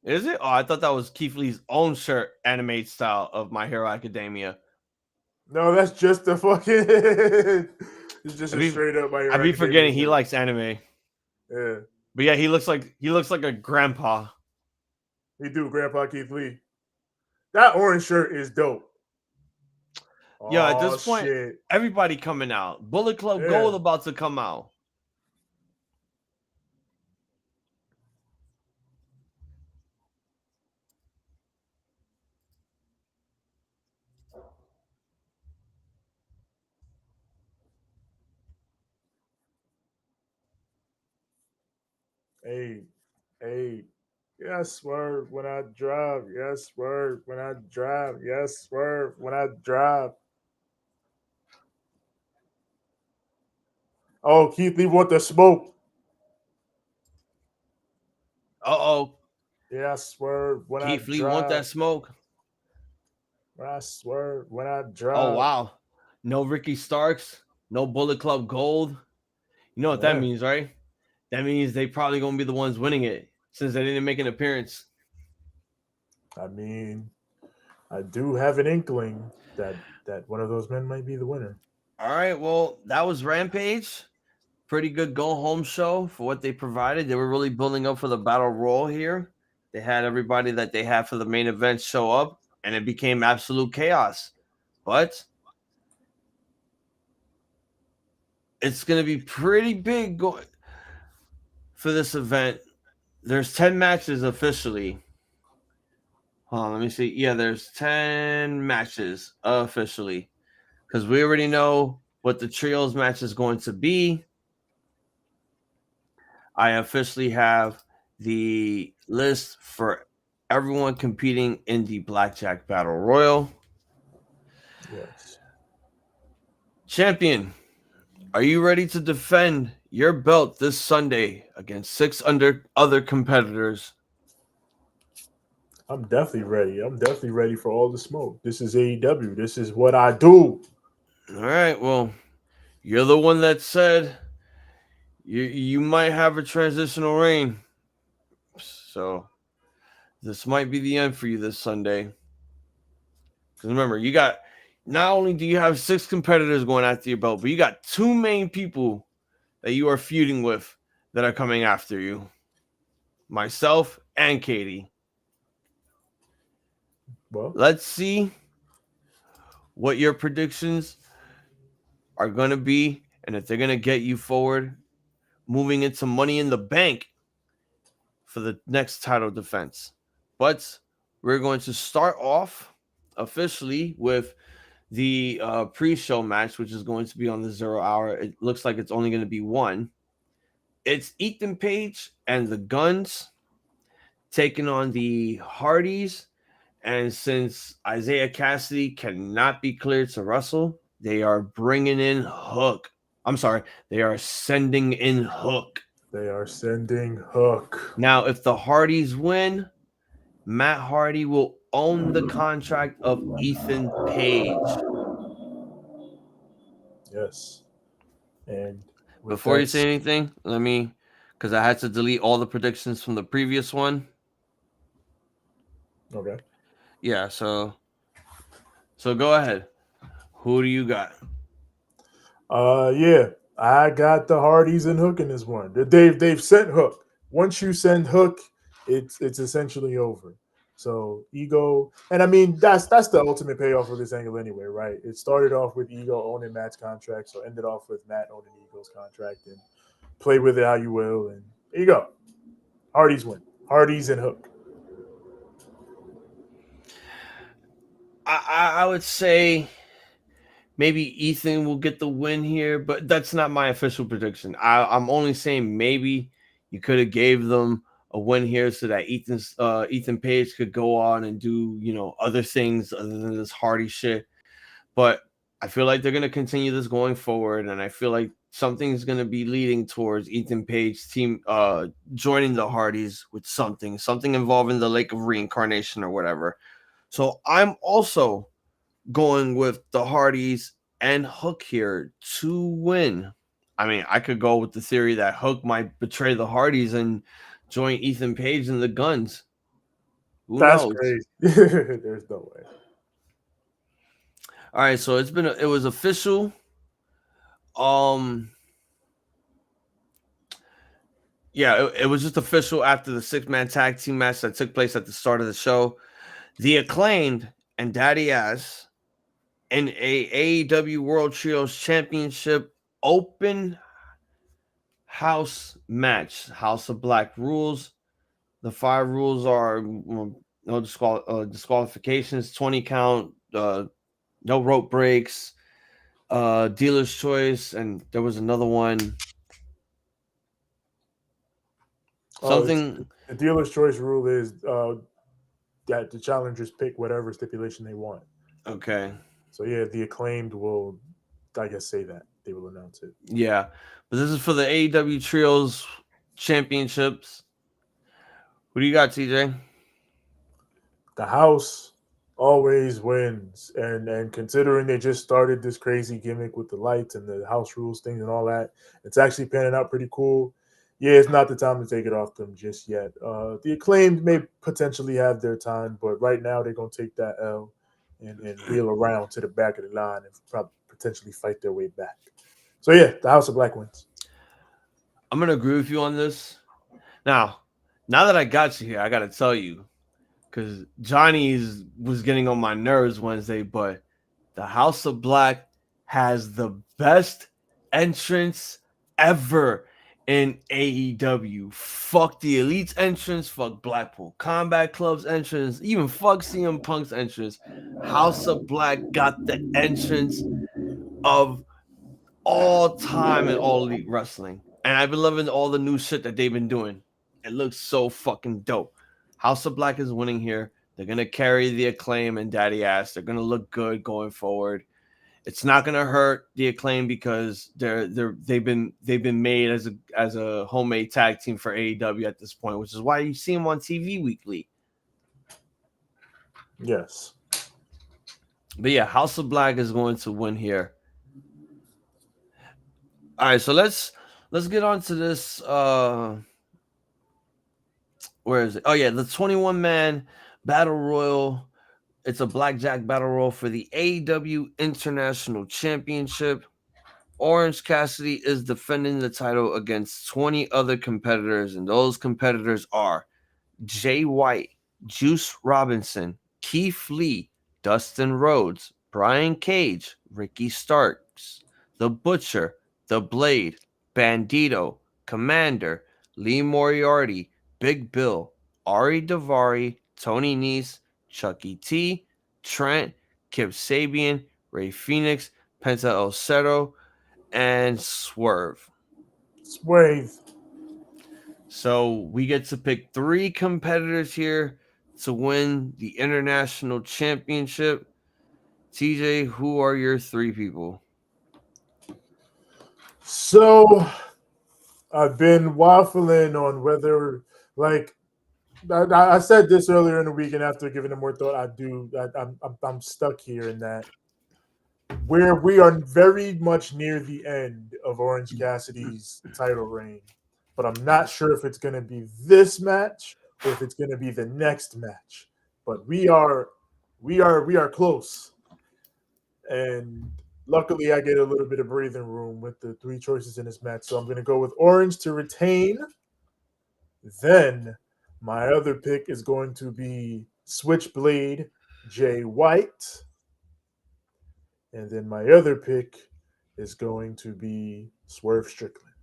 Is it? Oh, I thought that was Keith Lee's own shirt, animated style of My Hero Academia. No, that's just the fucking. It's just a straight up My Hero. I'd be forgetting he likes anime. Yeah. But yeah, he looks like a grandpa. He do, Grandpa Keith Lee. That orange shirt is dope. Yeah, at this point, everybody coming out. Bullet Club Gold about to come out. Hey. Yes, swerve when I drive. Yes, swerve when I drive. Yes, swerve when I drive. Oh, Keith Lee want the smoke. Uh-oh. Yeah, I swerve when I drive. Keith Lee want that smoke. When I swerve when I drive. Oh, wow. No Ricky Starks. No Bullet Club Gold. You know what that means, right? That means they probably going to be the ones winning it since they didn't make an appearance. I mean, I do have an inkling that one of those men might be the winner. All right, well, that was Rampage. Pretty good go-home show for what they provided. They were really building up for the Battle Royal here. They had everybody that they had for the main event show up, and it became absolute chaos. But it's going to be pretty big going for this event. There's 10 matches officially. Hold on, let me see. Yeah, there's 10 matches officially. Because we already know what the trios match is going to be. I officially have the list for everyone competing in the Blackjack Battle Royal. Yes. Champion, are you ready to defend your belt this Sunday against 6 other competitors? I'm definitely ready. I'm definitely ready for all the smoke. This is AEW. This is what I do. All right, well, you're the one that said you might have a transitional reign. So this might be the end for you this Sunday. Because remember, you got not only do you have 6 competitors going after your belt, but you got 2 main people that you are feuding with that are coming after you. Myself and Katie. Well, Let's see what your predictions are going to be and if they're going to get you forward, moving into Money in the Bank for the next title defense. But we're going to start off officially with the pre-show match, which is going to be on the 0 hour. It looks like it's only going to be one. It's Ethan Page and the Guns taking on the Hardys. And since Isaiah Cassidy cannot be cleared to wrestle, they are bringing in Hook. I'm sorry, they are sending in Hook. they are sending Hook. Now, if the Hardys win, Matt Hardy will own the contract of Ethan Page. Yes. And Before you say anything, because I had to delete all the predictions from the previous one. Okay. Yeah, so go ahead. Who do you got? Yeah, I got the Hardys and Hook in this one. They've sent Hook. Once you send Hook, it's essentially over. So Ego, and I mean that's the ultimate payoff of this angle anyway, right? It started off with Ego owning Matt's contract, so ended off with Matt owning Ego's contract, and play with it how you will. And there you go. Hardys win. Hardys and Hook. I would say maybe Ethan will get the win here, but that's not my official prediction. I'm only saying maybe you could have gave them a win here so that Ethan Page could go on and do other things other than this Hardy shit. But I feel like they're gonna continue this going forward, and I feel like something's gonna be leading towards Ethan Page's team joining the Hardys with something involving the Lake of Reincarnation or whatever. So I'm also going with the Hardys and Hook here to win. I mean, I could go with the theory that Hook might betray the Hardys and join Ethan Page and the Guns. Who That's knows? crazy. There's no way. All right, so it was official. Yeah, it was just official after the 6-man tag team match that took place at the start of the show. The Acclaimed and Daddy Ass in a AEW World Trios Championship open house match. House of Black rules. The 5 rules are no disqualifications, 20 count, no rope breaks, dealer's choice, and there was another one. Something. The dealer's choice rule is that the challengers pick whatever stipulation they want. Okay. So yeah, the Acclaimed will, I guess, say that they will announce it. Yeah, but this is for the AEW Trios Championships. Who do you got, TJ? The house always wins, and considering they just started this crazy gimmick with the lights and the house rules things and all that, it's actually panning out pretty cool. Yeah, it's not the time to take it off them just yet. The Acclaimed may potentially have their time, but right now they're gonna take that L and wheel around to the back of the line and probably potentially fight their way back. So yeah, the House of Black wins. I'm gonna agree with you on this. Now that I got you here, I gotta tell you, because Johnny was getting on my nerves Wednesday, but the House of Black has the best entrance ever in AEW. Fuck the Elite's entrance, fuck Blackpool Combat Club's entrance, even fuck CM Punk's entrance. House of Black got the entrance of all time in All Elite Wrestling. And I've been loving all the new shit that they've been doing. It looks so fucking dope. House of Black is winning here. They're gonna carry the Acclaim and Daddy Ass. They're gonna look good going forward. It's not gonna hurt the Acclaim because they've been made as a homemade tag team for AEW at this point, which is why you see them on TV weekly. Yes. But yeah, House of Black is going to win here. All right, so let's get on to this. Where is it? Oh yeah, the 21-man battle royal. It's a blackjack battle royal for the AEW International Championship. Orange Cassidy is defending the title against 20 other competitors, and those competitors are Jay White, Juice Robinson, Keith Lee, Dustin Rhodes, Brian Cage, Ricky Starks, The Butcher, The Blade, Bandito, Commander, Lee Moriarty, Big Bill, Ari Daivari, Tony Nese, Chucky T, Trent, Kip Sabian, Ray Phoenix, Penta El Cerro, and Swerve. So we get to pick 3 competitors here to win the International Championship. TJ, who are your 3 people? So I've been waffling on whether, like, I said this earlier in the week, and after giving it more thought, I'm stuck here in that where we are very much near the end of Orange Cassidy's title reign, but I'm not sure if it's going to be this match or if it's going to be the next match. But we are close, and luckily I get a little bit of breathing room with the 3 choices in this match. So I'm going to go with Orange to retain. Then my other pick is going to be Switchblade Jay White. And then my other pick is going to be Swerve Strickland.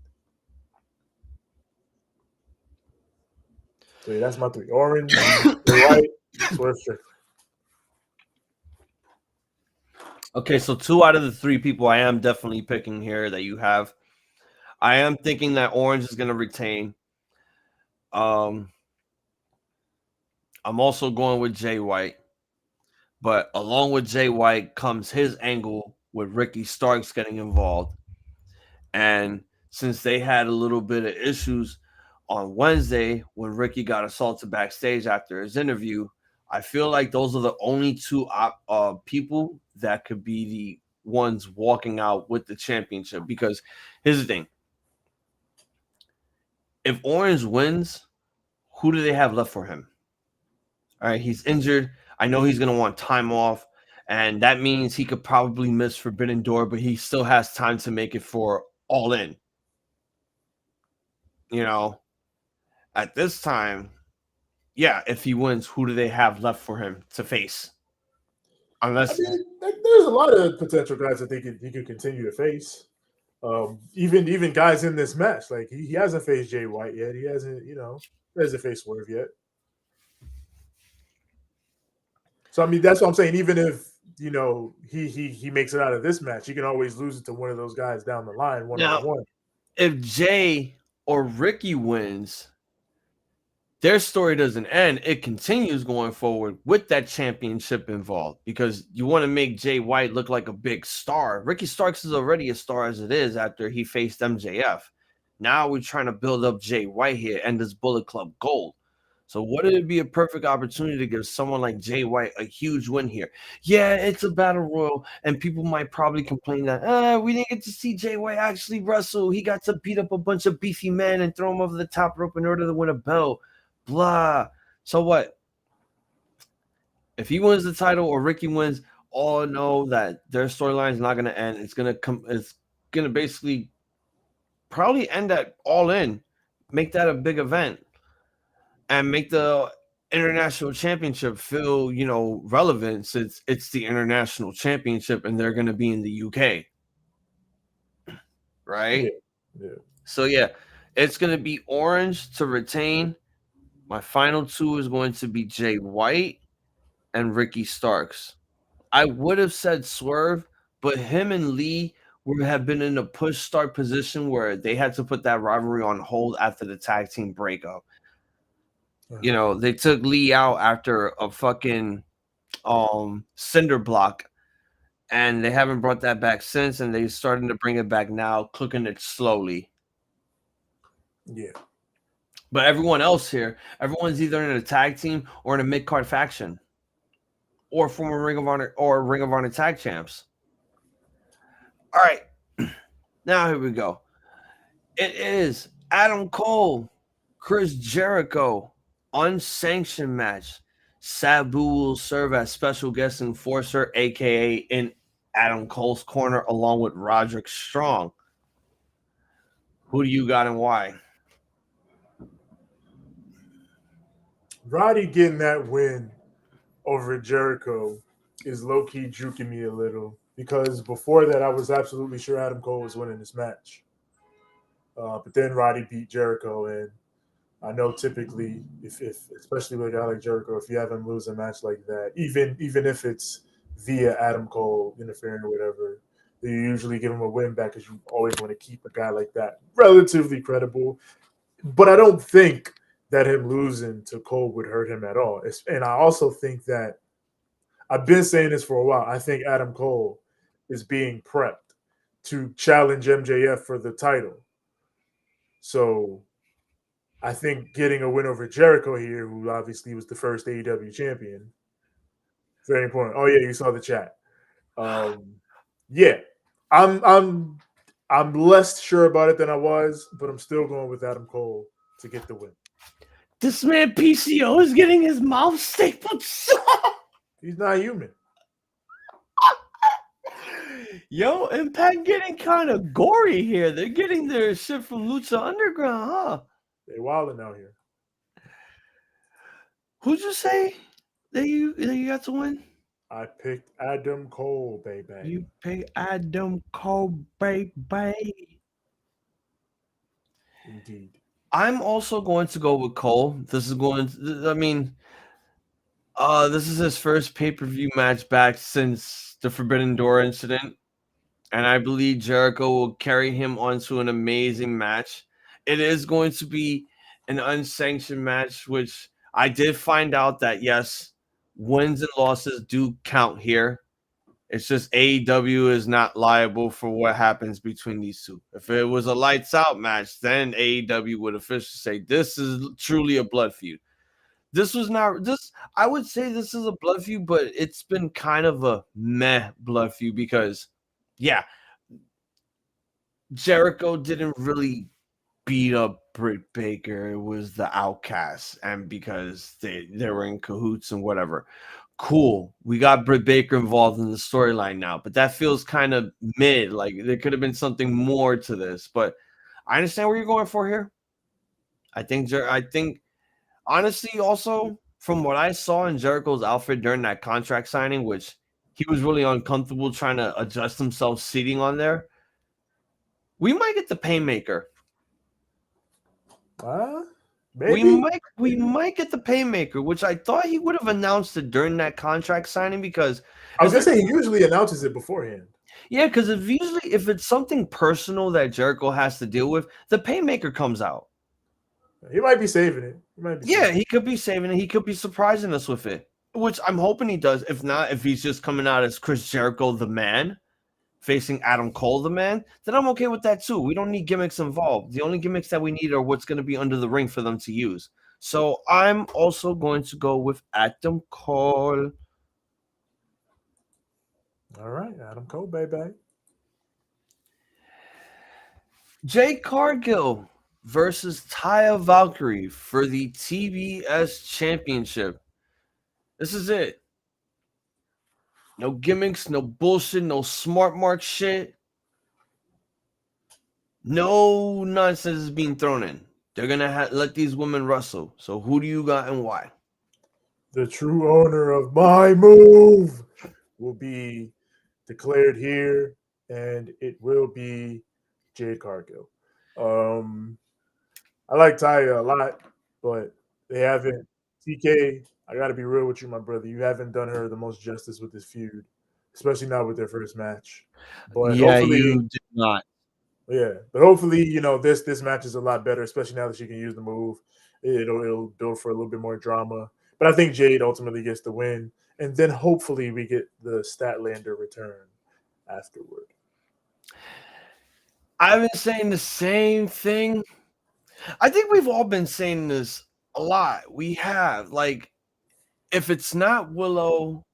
So yeah, that's my 3. Orange, Jay White, Swerve Strickland. Okay, so 2 out of the 3 people I am definitely picking here that you have. I am thinking that Orange is going to retain. I'm also going with Jay White. But along with Jay White comes his angle with Ricky Starks getting involved. And since they had a little bit of issues on Wednesday when Ricky got assaulted backstage after his interview, I feel like those are the only 2 people that could be the ones walking out with the championship. Because here's the thing. If Orange wins, who do they have left for him? All right, he's injured. I know he's going to want time off, and that means he could probably miss Forbidden Door, but he still has time to make it for All In. You know, at this time, yeah, if he wins, who do they have left for him to face? Unless there's a lot of potential guys that he could continue to face. Even guys in this match, like he hasn't faced Jay White yet. He hasn't faced Swerve yet. So I mean, that's what I'm saying. Even if he makes it out of this match, he can always lose it to one of those guys down the line, one-on-one. If Jay or Ricky wins, their story doesn't end. It continues going forward with that championship involved because you want to make Jay White look like a big star. Ricky Starks is already a star as it is after he faced MJF. Now we're trying to build up Jay White here and this Bullet Club Gold. So wouldn't it be a perfect opportunity to give someone like Jay White a huge win here? Yeah, it's a battle royal, and people might probably complain that we didn't get to see Jay White actually wrestle. He got to beat up a bunch of beefy men and throw him over the top rope in order to win a belt. Blah. So what? If he wins the title or Ricky wins, all know that their storyline is not going to end. It's going to basically probably end at All In, make that a big event, and make the international championship feel, relevant since it's the international championship and they're going to be in the UK. Right? Yeah. So, yeah, it's going to be Orange to retain. My final 2 is going to be Jay White and Ricky Starks. I would have said Swerve, but him and Lee we have been in a push start position where they had to put that rivalry on hold after the tag team breakup. You know, they took Lee out after a fucking cinder block, and they haven't brought that back since, and they're starting to bring it back now, cooking it slowly. Yeah. But everyone else here, everyone's either in a tag team or in a mid card faction, or former Ring of Honor or Ring of Honor tag champs. All right, now here we go. It is Adam Cole, Chris Jericho, unsanctioned match. Sabu will serve as special guest enforcer, aka in Adam Cole's corner, along with Roderick Strong. Who do you got and why? Roddy getting that win over Jericho is low key juking me a little because before that I was absolutely sure Adam Cole was winning this match. But then Roddy beat Jericho, and I know typically, if especially with a guy like Jericho, if you have him lose a match like that, even if it's via Adam Cole interfering or whatever, you usually give him a win back because you always want to keep a guy like that relatively credible. But I don't think that him losing to Cole would hurt him at all. And I also think that I've been saying this for a while. I think Adam Cole is being prepped to challenge MJF for the title. So I think getting a win over Jericho here, who obviously was the first AEW champion, very important. Oh yeah, you saw the chat. Yeah, I'm less sure about it than I was, but I'm still going with Adam Cole to get the win. This man PCO is getting his mouth stapled. He's not human. Yo, Impact getting kind of gory here. They're getting their shit from Lucha Underground, huh? They wilding out here. Who'd you say that you got to win? I picked Adam Cole, baby. You pick Adam Cole, baby. Indeed. I'm also going to go with Cole. This is going to, I mean, this is his first pay-per-view match back since the Forbidden Door incident. And I believe Jericho will carry him onto an amazing match. It is going to be an unsanctioned match, which I did find out that, yes, wins and losses do count here. It's just AEW is not liable for what happens between these two. If it was a lights out match, then AEW would officially say this is truly a blood feud. This was not this. I would say this is a blood feud, but it's been kind of a meh blood feud because, yeah, Jericho didn't really beat up Britt Baker. It was the Outcasts, and because they were in cahoots and whatever. Cool. We got Britt Baker involved in the storyline now, but that feels kind of mid. Like there could have been something more to this, but I understand where you're going for here. I think honestly, also from what I saw in Jericho's outfit during that contract signing, which he was really uncomfortable trying to adjust himself sitting on there, we might get the Painmaker. Maybe We might get the Painmaker, which I thought he would have announced it during that contract signing because I was gonna say he usually announces it beforehand. Yeah, because if it's something personal that Jericho has to deal with, the Painmaker comes out. He might be saving it. He could be saving it. He could be surprising us with it, which I'm hoping he does. If not, if he's just coming out as Chris Jericho, the man, facing Adam Cole, the man, then I'm okay with that too. We don't need gimmicks involved. The only gimmicks that we need are what's going to be under the ring for them to use. So I'm also going to go with Adam Cole. All right, Adam Cole, baby. Jay Cargill versus Taya Valkyrie for the TBS Championship. This is it. No gimmicks, no bullshit, no smart mark shit. No nonsense is being thrown in. They're going to let these women wrestle. So who do you got and why? The true owner of my move will be declared here, and it will be Jade Cargill. I like Taya a lot, but they haven't. TK, I got to be real with you, my brother. You haven't done her the most justice with this feud. especially not with their first match. But Yeah, hopefully, you did not. yeah, but hopefully, this match is a lot better, especially now that she can use the move. It'll build for a little bit more drama. But I think Jade ultimately gets the win, and then hopefully we get the Statlander return afterward. I've been saying the same thing. I think we've all been saying this a lot. We have, like, if it's not Willow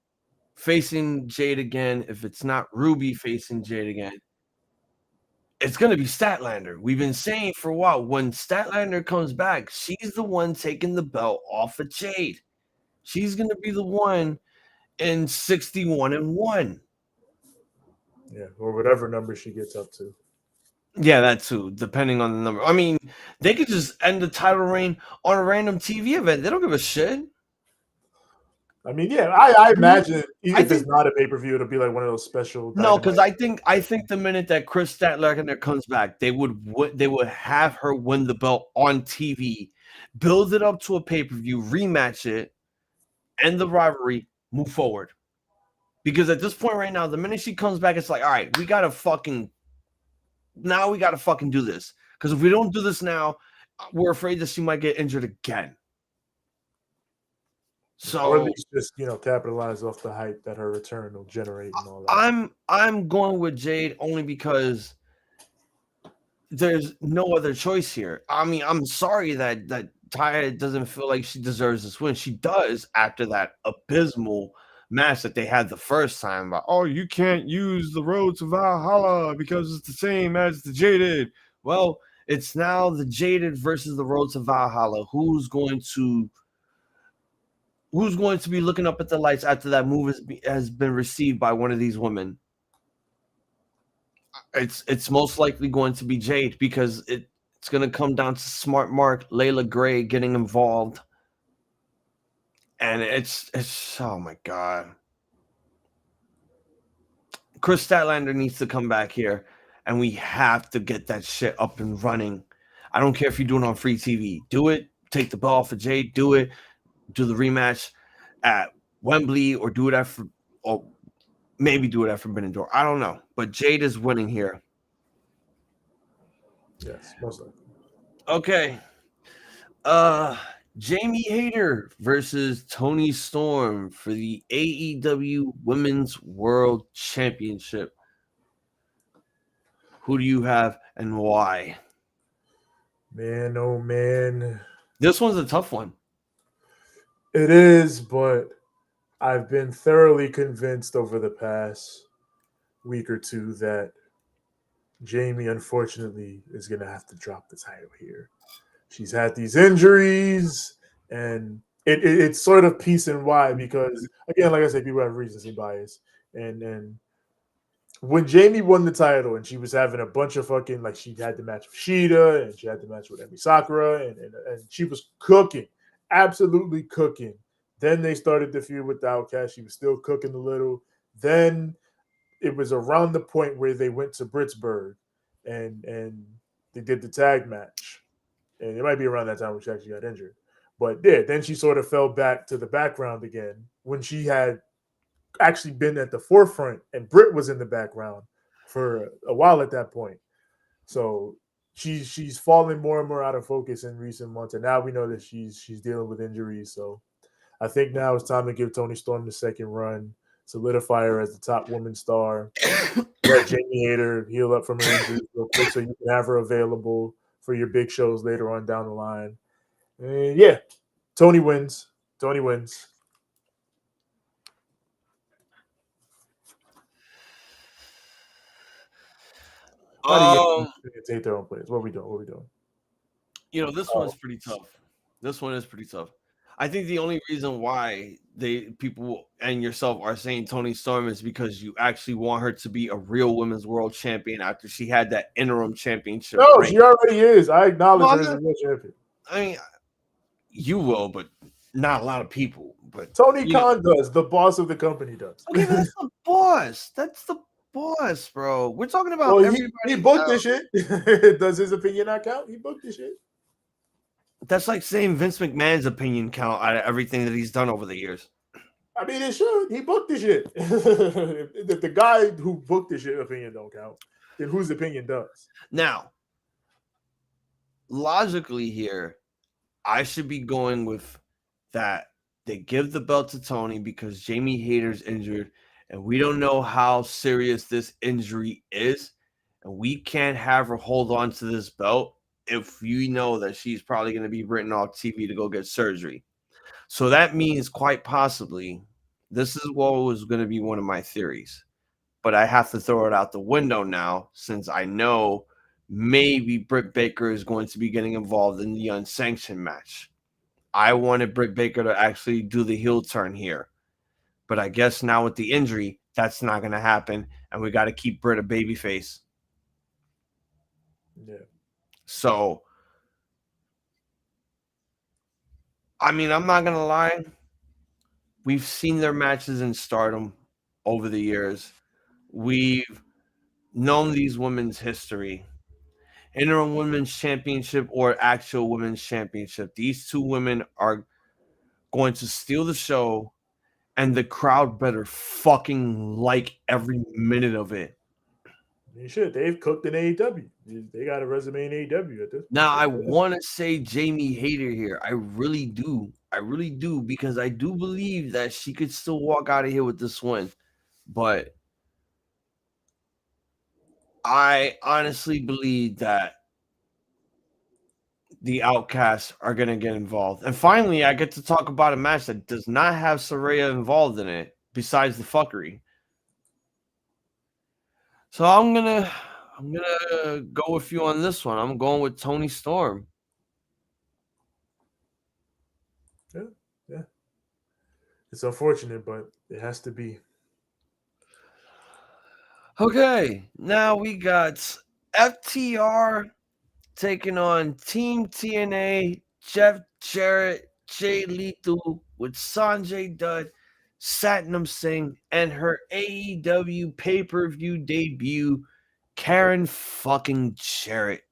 facing Jade again, if it's not Ruby facing Jade again, it's going to be Statlander. We've been saying for a while, when Statlander comes back, she's the one taking the belt off of Jade. She's going to be the one in 61-1. Yeah, or whatever number she gets up to. Yeah, that too, depending on the number. I mean, they could just end the title reign on a random TV event. They don't give a shit. I mean, yeah, I imagine if think it's not a pay-per-view, it'll be like one of those special. no, because I think the minute that Chris Statlander comes back, they would have her win the belt on TV, build it up to a pay-per-view, rematch it, end the rivalry, move forward. Because at this point right now, the minute she comes back, it's like, all right, we gotta fucking do this. Because if we don't do this now, we're afraid that she might get injured again. So, or at least just capitalize off the hype that her return will generate and all that. I'm going with Jade only because there's no other choice here. I mean, I'm sorry that Taya doesn't feel like she deserves this win. She does after that abysmal match that they had the first time about, oh, you can't use the road to Valhalla because it's the same as the Jaded. Well, it's now the Jaded versus the road to Valhalla. Who's going to be looking up at the lights after that move has been received by one of these women? It's most likely going to be Jade, because it's going to come down to Smart Mark, Layla Gray getting involved. And it's oh my God. Chris Statlander needs to come back here, and we have to get that shit up and running. I don't care if you do it on free TV. Do it. Take the ball off of Jade. Do it. Do the rematch at Wembley, or do it or maybe do it at Forbidden Door. I don't know. But Jade is winning here. Yes, most likely. Okay. Jamie Hayter versus Toni Storm for the AEW Women's World Championship. Who do you have and why? Man, oh man. This one's a tough one. It is, but I've been thoroughly convinced over the past week or two that Jamie, unfortunately, is going to have to drop the title here. She's had these injuries, and it's sort of peace and why, because, again, like I said, people have recency bias. And when Jamie won the title and she was having a bunch of fucking, like, she had the match with Shida, and she had the match with Emi Sakura, and she was cooking, absolutely cooking. Then they started the feud with the Outcast. She was still cooking a little. Then it was around the point where they went to Britsburg and they did the tag match. And it might be around that time when she actually got injured. But yeah, then she sort of fell back to the background again when she had actually been at the forefront, and Britt was in the background for a while at that point. So she's fallen more and more out of focus in recent months, and now we know that she's dealing with injuries. So I think now it's time to give Toni Storm the second run, solidify her as the top woman star. Let Jamie Hayter heal up from her injuries real quick so you can have her available for your big shows later on down the line. And yeah, Toni wins. Toni wins. Take their own place. What are we doing? This one's pretty tough. This one is pretty tough. I think the only reason why people and yourself are saying Toni Storm is because you actually want her to be a real women's world champion after she had that interim championship. No, reign. She already is. I acknowledge her as a world champion. I mean, you will, but not a lot of people. But Tony Khan does. The boss of the company does. Okay, that's the boss. That's the boss, bro. We're talking about everybody. He booked this shit. Does his opinion not count? He booked this shit. That's like saying Vince McMahon's opinion count out of everything that he's done over the years. I mean, it should. He booked the shit. If the guy who booked the shit opinion don't count, then whose opinion does? Now, logically here, I should be going with that they give the belt to Tony because Jamie Hayter's injured, and we don't know how serious this injury is, and we can't have her hold on to this belt if you know that she's probably going to be written off TV to go get surgery. So that means quite possibly this is what was going to be one of my theories, but I have to throw it out the window now since I know maybe Britt Baker is going to be getting involved in the unsanctioned match. I wanted Britt Baker to actually do the heel turn here, but I guess now with the injury, that's not going to happen, and we got to keep Britt a babyface. Yeah. So, I mean, I'm not going to lie. We've seen their matches in Stardom over the years. We've known these women's history. Interim Women's Championship or actual Women's Championship. These two women are going to steal the show, and the crowd better fucking like every minute of it. You should. They've cooked in AEW. They got a resume in AEW at this point. Now, I want to say Jamie Hayter here. I really do. I really do, because I do believe that she could still walk out of here with this win. But I honestly believe that the Outcasts are going to get involved. And finally, I get to talk about a match that does not have Saraya involved in it, besides the fuckery. So I'm gonna go with you on this one. I'm going with Tony Storm. Yeah. It's unfortunate, but it has to be. Okay, now we got FTR taking on Team TNA, Jeff Jarrett, Jay Lethal with Sanjay Dutt, Satnam Singh, and her AEW pay-per-view debut, Karen fucking Jarrett,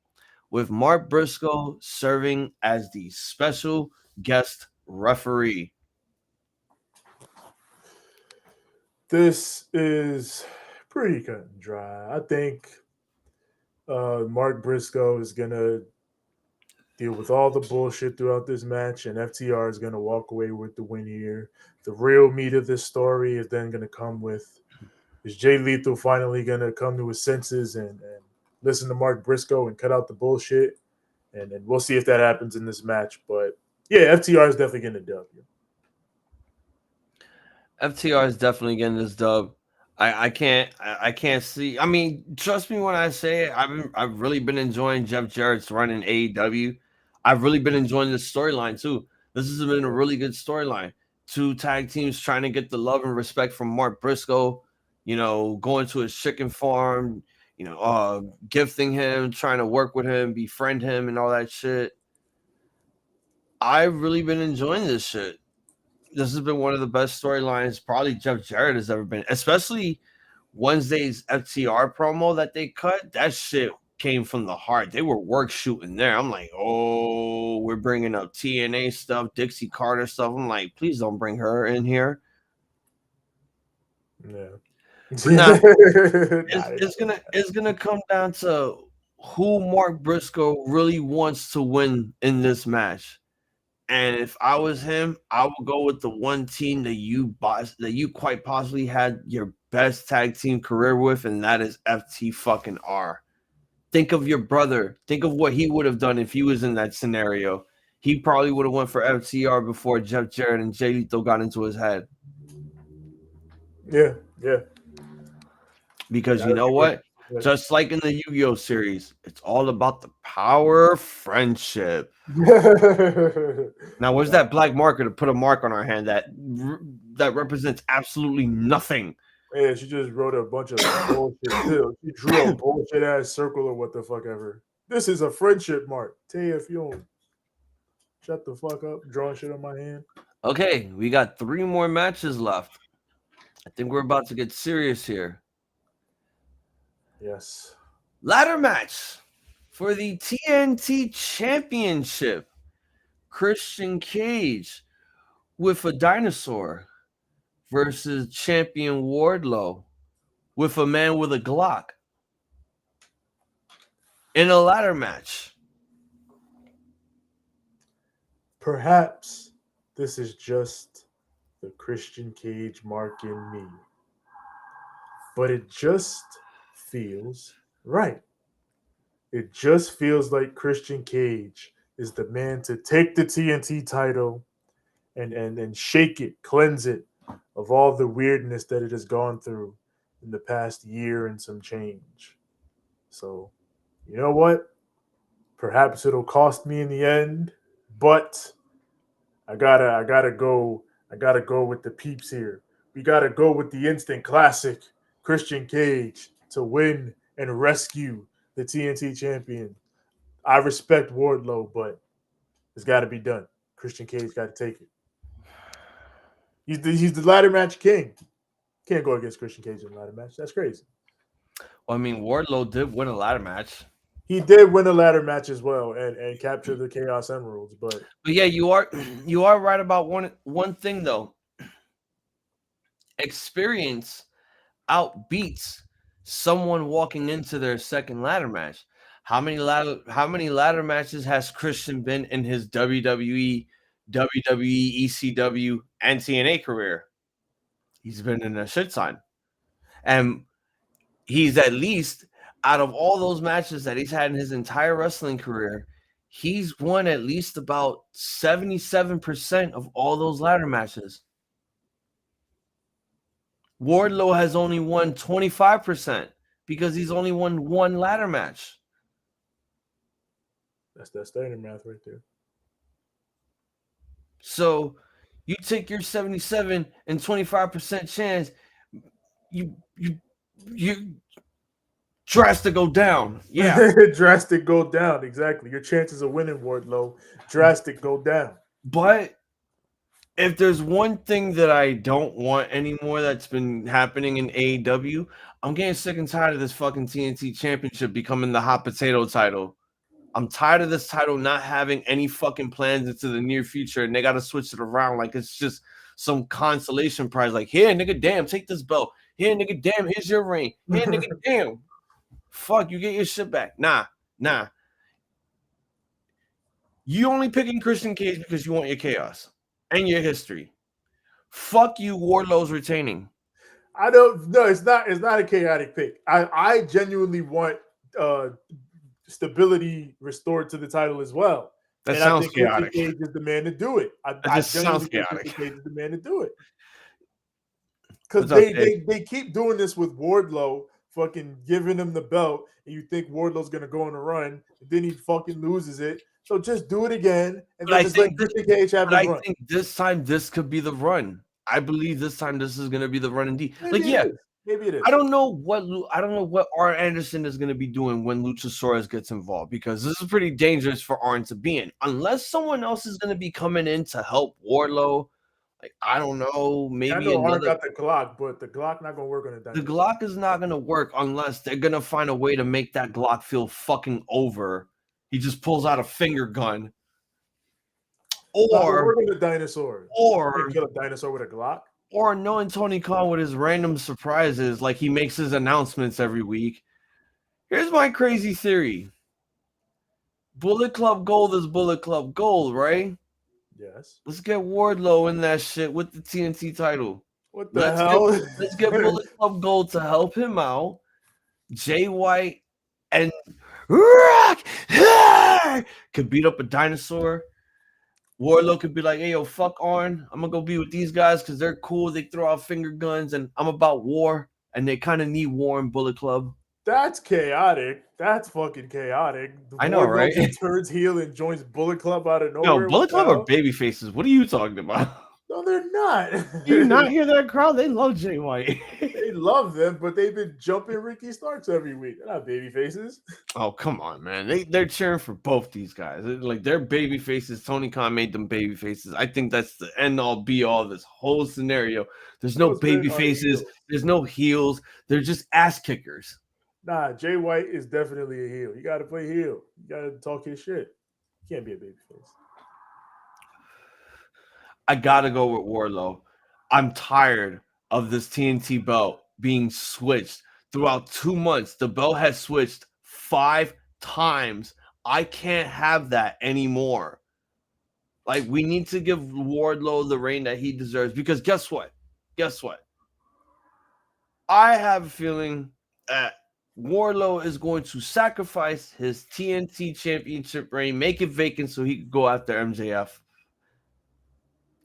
with Mark Briscoe serving as the special guest referee. This is pretty cut and dry. I think Mark Briscoe is going to deal with all the bullshit throughout this match, and FTR is going to walk away with the win here. The real meat of this story is then going to come with, is Jay Lethal finally going to come to his senses and listen to Mark Briscoe and cut out the bullshit? And we'll see if that happens in this match. But yeah, FTR is definitely getting a dub here. FTR is definitely getting this dub. I can't see. I mean, trust me when I say it, I've really been enjoying Jeff Jarrett's run in AEW. I've really been enjoying this storyline too. This has been a really good storyline. Two tag teams trying to get the love and respect from Mark Briscoe. You know, going to his chicken farm. You know, gifting him, trying to work with him, befriend him, and all that shit. I've really been enjoying this shit. This has been one of the best storylines probably Jeff Jarrett has ever been, especially Wednesday's FTR promo that they cut. That shit came from the heart. They were work shooting there. I'm like, oh, we're bringing up TNA stuff, Dixie Carter stuff. I'm like, please don't bring her in here. Yeah. But now it's gonna come down to who Mark Briscoe really wants to win in this match. And if I was him, I would go with the one team that you quite possibly had your best tag team career with, and that is FT fucking R. Think of your brother. Think of what he would have done if he was in that scenario. He probably would have went for FTR before Jeff Jarrett and Jay Lethal got into his head. Yeah. Because you know what? Just like in the Yu-Gi-Oh series, it's all about the power of friendship. Now, where's that black marker to put a mark on our hand that represents absolutely nothing? Yeah, she just wrote a bunch of bullshit. She drew a bullshit ass circle or what the fuck ever. This is a friendship mark. Tell you if you don't shut the fuck up, drawing shit on my hand. Okay, we got 3 more matches left. I think we're about to get serious here. Yes. Ladder match for the TNT Championship. Christian Cage with a dinosaur versus champion Wardlow with a man with a Glock in a ladder match. Perhaps this is just the Christian Cage mark in me, but it just feels right. It just feels like Christian Cage is the man to take the TNT title and shake it, cleanse it of all the weirdness that it has gone through in the past year and some change. So, you know what? Perhaps it'll cost me in the end, but I gotta go with the peeps here. We gotta go with the instant classic Christian Cage to win and rescue the TNT champion. I respect Wardlow, but it's got to be done. Christian Cage got to take it. He's the ladder match king. Can't go against Christian Cage in a ladder match. That's crazy. Well, I mean, Wardlow did win a ladder match. He did win a ladder match as well and capture the Chaos Emeralds, but yeah, you are right about one thing though. Experience outbeats someone walking into their second ladder match. How many ladder matches has Christian been in his WWE, ECW, and TNA career? He's been in a shit ton. And he's at least, out of all those matches that he's had in his entire wrestling career, he's won at least about 77% of all those ladder matches. Wardlow has only won 25% because he's only won one ladder match. That's that standard math right there. So you take your 77 and 25% chance, you drastic go down. Yeah. Drastic go down. Exactly. Your chances of winning, Wardlow, drastic go down. But if there's one thing that I don't want anymore that's been happening in AEW, I'm getting sick and tired of this fucking TNT championship becoming the hot potato title. I'm tired of this title not having any fucking plans into the near future, and they got to switch it around like it's just some consolation prize. Like, here, nigga, damn, take this belt. Here, nigga, damn, here's your ring. Here, nigga, damn. Fuck, you get your shit back. Nah. You only picking Christian Cage because you want your chaos and your history. Fuck you, Wardlow's retaining. I don't. No, it's not. It's not a chaotic pick. I genuinely want stability restored to the title as well. That sounds chaotic. Christian Cage is the man to do it. That sounds chaotic. Christian Cage is the man to do it because they keep doing this with Wardlow, fucking giving him the belt, and you think Wardlow's gonna go on a run, and then he fucking loses it. So just do it again, and then just let Christian Cage have his run. I think this time this could be the run. I believe this time this is gonna be the run indeed. Maybe it is. I don't know what Arn Anderson is gonna be doing when Luchasaurus gets involved, because this is pretty dangerous for Arn to be in. Unless someone else is gonna be coming in to help Wardlow. Like, I don't know, maybe I know Arn got the Glock, but the Glock not gonna work on it. The Glock is not gonna work unless they're gonna find a way to make that Glock feel fucking over. He just pulls out a finger gun. Or we're gonna dinosaur. Or kill a dinosaur with a Glock. Or knowing Tony Khan with his random surprises, like he makes his announcements every week. Here's my crazy theory. Bullet Club Gold is Bullet Club Gold, right? Yes. Let's get Wardlow in that shit with the TNT title. What the hell? Let's get Bullet Club Gold to help him out. Jay White and Rock could beat up a dinosaur. Wardlow could be like, hey, yo, fuck Arn. I'm going to go be with these guys because they're cool. They throw out finger guns, and I'm about war, and they kind of need war in Bullet Club. That's chaotic. That's fucking chaotic. I know, right? Turns heel and joins Bullet Club out of nowhere. No, Bullet Club are baby faces. What are you talking about? No, they're not. Do you not hear that crowd? They love Jay White. They love them, but they've been jumping Ricky Starks every week. They're not baby faces. Oh, come on, man. They're cheering for both these guys. Like, they're baby faces. Tony Khan made them baby faces. I think that's the end all be all of this whole scenario. There's no baby faces. There's no heels. They're just ass kickers. Nah, Jay White is definitely a heel. You got to play heel. You got to talk his shit. You can't be a baby face. I gotta go with Wardlow. I'm tired of this TNT belt being switched throughout 2 months. The belt has switched 5 times. I can't have that anymore. Like, we need to give Wardlow the reign that he deserves, because guess what? I have a feeling that Wardlow is going to sacrifice his TNT championship reign, make it vacant so he can go after MJF.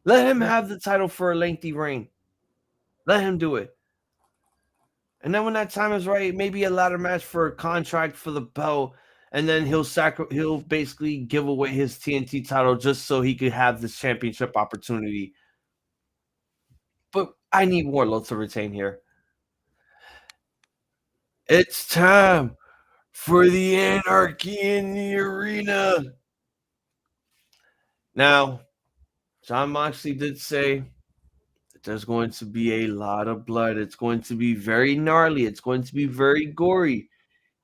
Let him have the title for a lengthy reign. Let him do it. And then when that time is right, maybe a ladder match for a contract for the belt, and then he'll basically give away his TNT title just so he could have this championship opportunity. But I need Wardlow to retain here. It's time for the anarchy in the arena. Now, Jon Moxley did say that there's going to be a lot of blood. It's going to be very gnarly. It's going to be very gory.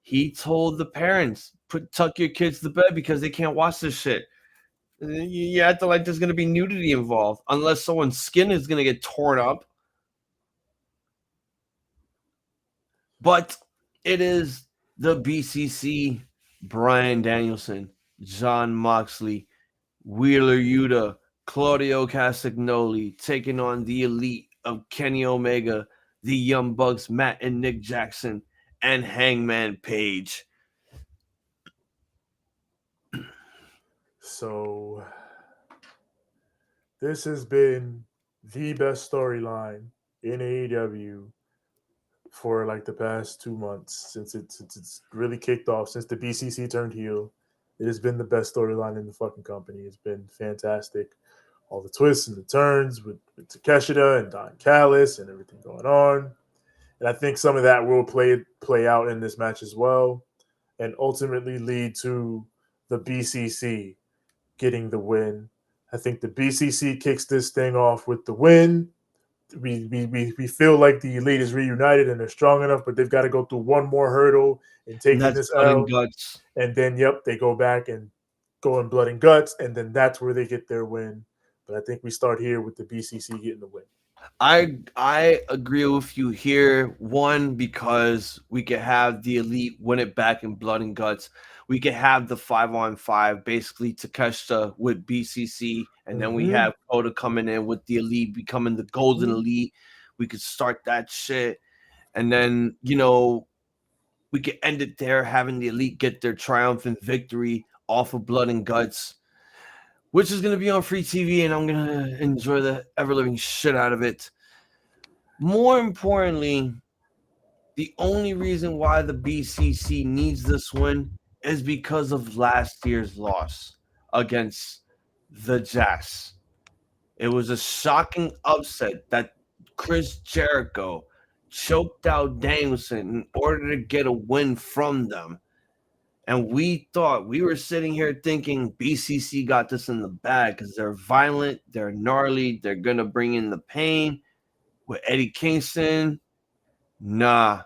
He told the parents, tuck your kids to bed because they can't watch this shit. You have to, like, there's going to be nudity involved, unless someone's skin is going to get torn up. But it is the BCC, Bryan Danielson, Jon Moxley, Wheeler Yuta, Claudio Castagnoli taking on the elite of Kenny Omega, the Young Bucks, Matt and Nick Jackson, and Hangman Page. So this has been the best storyline in AEW for like the past 2 months since it's really kicked off, since the BCC turned heel. It has been the best storyline in the fucking company. It's been fantastic. All the twists and the turns with Takeshita and Don Callis and everything going on. And I think some of that will play out in this match as well, and ultimately lead to the BCC getting the win. I think the BCC kicks this thing off with the win. We feel like the elite is reunited and they're strong enough, but they've got to go through one more hurdle in taking this L. Guts. And then, they go back and go in blood and guts, and then that's where they get their win. But I think we start here with the BCC getting the win. I agree with you here. One, because we could have the elite win it back in blood and guts. We could have the 5-on-5, basically Takeshita with BCC, and then we have Kota coming in with the elite, becoming the golden elite. We could start that shit, and then we could end it there, having the elite get their triumphant victory off of blood and guts, which is going to be on free TV, and I'm going to enjoy the ever-living shit out of it. More importantly, the only reason why the BCC needs this win is because of last year's loss against the Jazz. It was a shocking upset that Chris Jericho choked out Danielson in order to get a win from them. And we were sitting here thinking BCC got this in the bag because they're violent, they're gnarly, they're going to bring in the pain. With Eddie Kingston, they're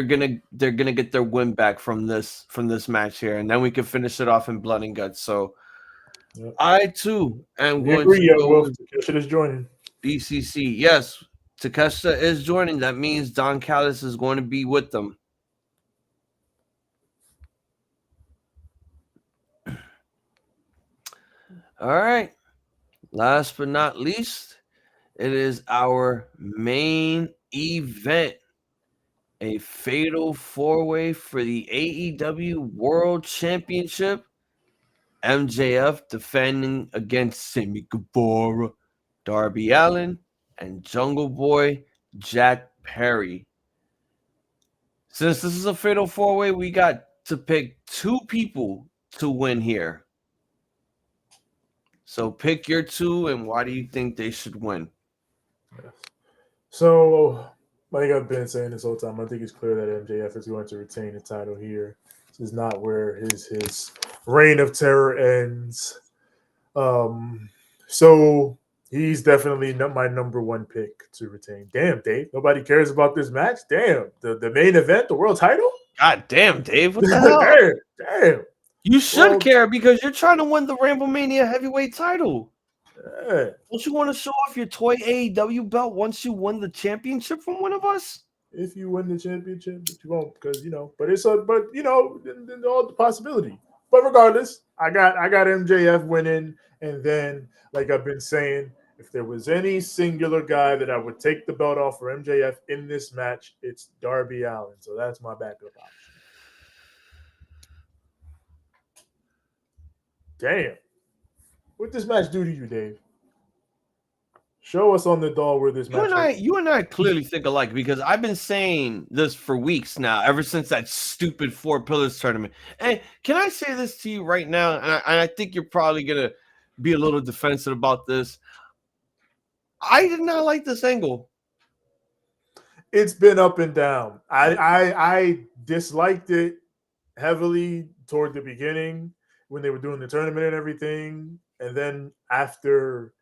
gonna get their win back from this match here, and then we can finish it off in blood and guts. So I too am going to go. Takeshita is joining BCC. Yes, Takeshita is joining. That means Don Callis is going to be with them. All right. Last but not least, it is our main event. A fatal 4-way for the AEW World Championship. MJF defending against Sammy Guevara, Darby Allin, and Jungle Boy Jack Perry. Since this is a fatal 4-way, we got to pick 2 people to win here. So pick your 2, and why do you think they should win? So, like I've been saying this whole time, I think it's clear that MJF is going to retain the title here. This is not where his reign of terror ends. So he's definitely my number 1 pick to retain. Damn, Dave. Nobody cares about this match? Damn. The main event, the world title? God damn, Dave. What the hell? Damn. You should care because you're trying to win the Ramblemania heavyweight title. Yeah. Don't you want to show off your toy AEW belt once you win the championship from one of us? If you win the championship, but you won't, because but all the possibility. But regardless, I got MJF winning, and then like I've been saying, if there was any singular guy that I would take the belt off for MJF in this match, it's Darby Allin. So that's my backup option. Damn. What this match do to you, Dave? Show us on the doll where this match. You and I clearly think alike, because I've been saying this for weeks now, ever since that stupid Four Pillars tournament. And can I say this to you right now? And I think you're probably gonna be a little defensive about this. I did not like this angle. It's been up and down. I disliked it heavily toward the beginning when they were doing the tournament and everything, and then after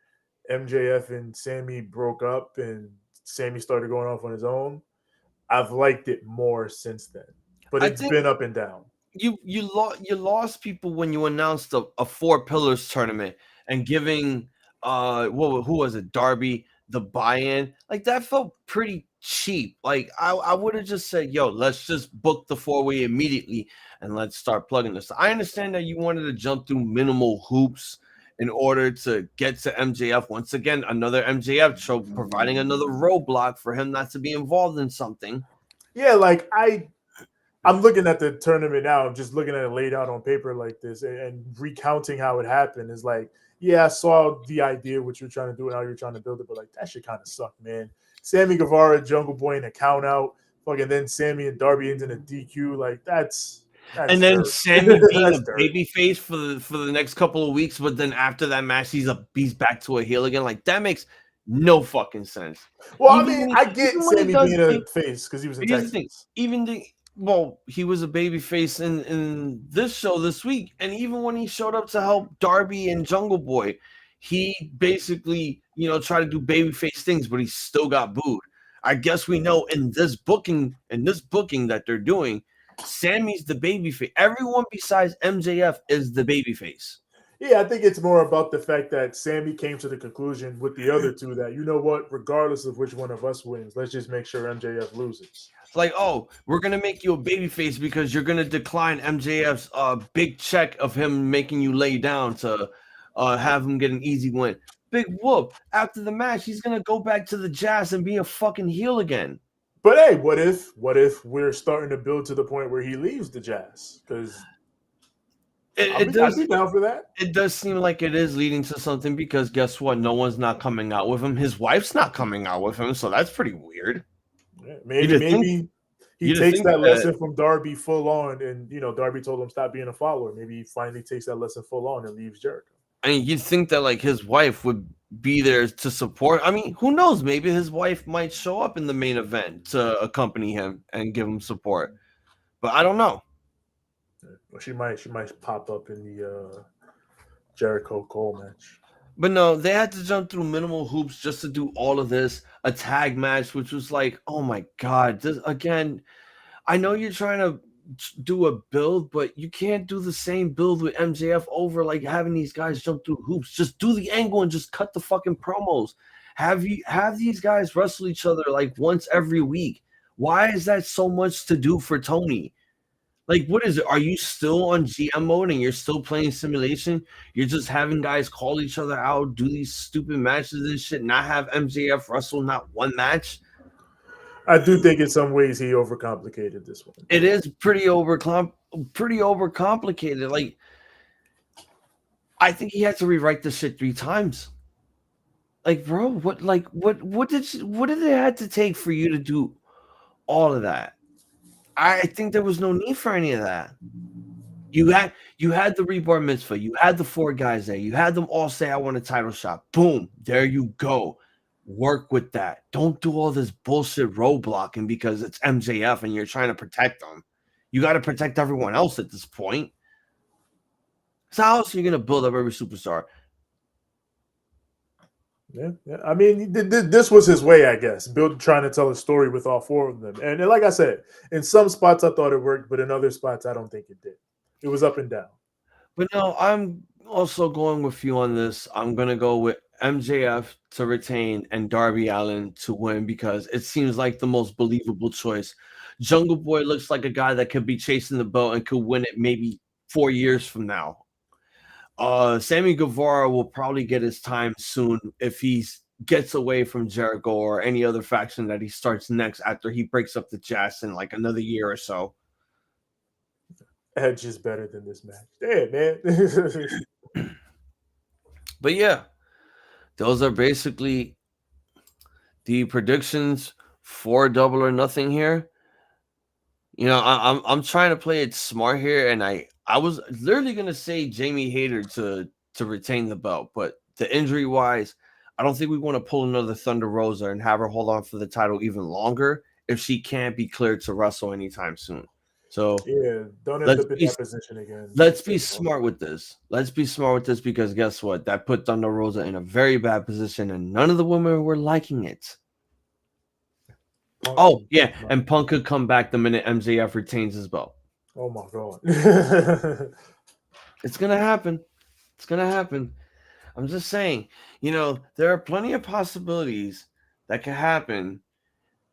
MJF and Sammy broke up and Sammy started going off on his own, I've liked it more since then. But it's been up and down. You lost people when you announced a Four Pillars tournament and giving who was it, Darby, the buy-in. Like, that felt pretty cheap. Like, I would have just said, yo, let's just book the 4-way immediately and let's start plugging this. I understand that you wanted to jump through minimal hoops in order to get to MJF. Once again, another MJF show, providing another roadblock for him not to be involved in something. Yeah, like I'm looking at the tournament now. I'm just looking at it laid out on paper like this and recounting how it happened. Is like, yeah, I saw the idea, what you're trying to do and how you're trying to build it, but like, that shit kind of sucked, man. Sammy Guevara, Jungle Boy in a count out, fucking then Sammy and Darby ends in a DQ. Like, that's and then dirt. Sammy being a baby face for the next couple of weeks, but then after that match, he's back to a heel again. Like, that makes no fucking sense. Well, I get Sammy being a face because he was in Texas. He was a baby face in this show this week, and even when he showed up to help Darby and Jungle Boy, he basically, tried to do baby face things, but he still got booed. I guess we know in this booking that they're doing, Sammy's the babyface. Everyone besides MJF is the babyface. Yeah, I think it's more about the fact that Sammy came to the conclusion with the other two that, you know what, regardless of which one of us wins, let's just make sure MJF loses. Like, oh, we're going to make you a babyface because you're going to decline MJF's big check of him making you lay down to have him get an easy win. Big whoop. After the match, he's going to go back to the Jazz and be a fucking heel again. But hey, what if we're starting to build to the point where he leaves the Jazz? Because I'd be down for that. It does seem like it is leading to something, because guess what? No one's not coming out with him. His wife's not coming out with him, so that's pretty weird. Yeah, maybe he takes that lesson from Darby full on, and Darby told him stop being a follower. Maybe he finally takes that lesson full on and leaves Jericho. I mean, you'd think that like his wife would be there to support. I mean, who knows? Maybe his wife might show up in the main event to accompany him and give him support. But I don't know. Well, she might pop up in the Jericho Cole match. But no, they had to jump through minimal hoops just to do all of this. A tag match, which was like, oh my God. This, again, I know you're trying to do a build, but you can't do the same build with MJF over like having these guys jump through hoops. Just do the angle and just cut the fucking promos. Have these guys wrestle each other like once every week. Why is that so much to do for Tony? Like, what is it? Are you still on GM mode and you're still playing simulation? You're just having guys call each other out, do these stupid matches and shit, not have MJF wrestle not one match? I do think in some ways he overcomplicated this one. It is pretty overcomplicated. Like, I think he had to rewrite this shit 3 times. Like, bro, what did it have to take for you to do all of that? I think there was no need for any of that. You had the Rebar Mitzvah. You had the 4 guys there. You had them all say, I want a title shot. Boom. There you go. Work with that. Don't do all this bullshit roadblocking because it's MJF and you're trying to protect them. You got to protect everyone else at this point. So how else are you going to build up every superstar? Yeah. I mean, this was his way, I guess. Trying to tell a story with all 4 of them. And like I said, in some spots I thought it worked, but in other spots I don't think it did. It was up and down. But no, I'm also going with you on this. I'm gonna go with MJF to retain and Darby Allin to win because it seems like the most believable choice. Jungle Boy looks like a guy that could be chasing the belt and could win it maybe 4 years from now. Sammy Guevara will probably get his time soon if he gets away from Jericho or any other faction that he starts next after he breaks up the Jazz in like another year or so. Edge is better than this match. Damn, man. But yeah, those are basically the predictions for Double or Nothing here. You know, I'm trying to play it smart here, and I was literally gonna say Jamie Hayter to retain the belt, but the injury wise, I don't think we want to pull another Thunder Rosa and have her hold on for the title even longer if she can't be cleared to wrestle anytime soon. So yeah, don't end let's up in be that position again. let's be smart with this. Let's be smart with this because guess what? That put Thunder Rosa in a very bad position, and none of the women were liking it. Oh, yeah, and Punk could come back the minute MJF retains his belt. Oh my god. It's gonna happen. It's gonna happen. I'm just saying, you know, there are plenty of possibilities that can happen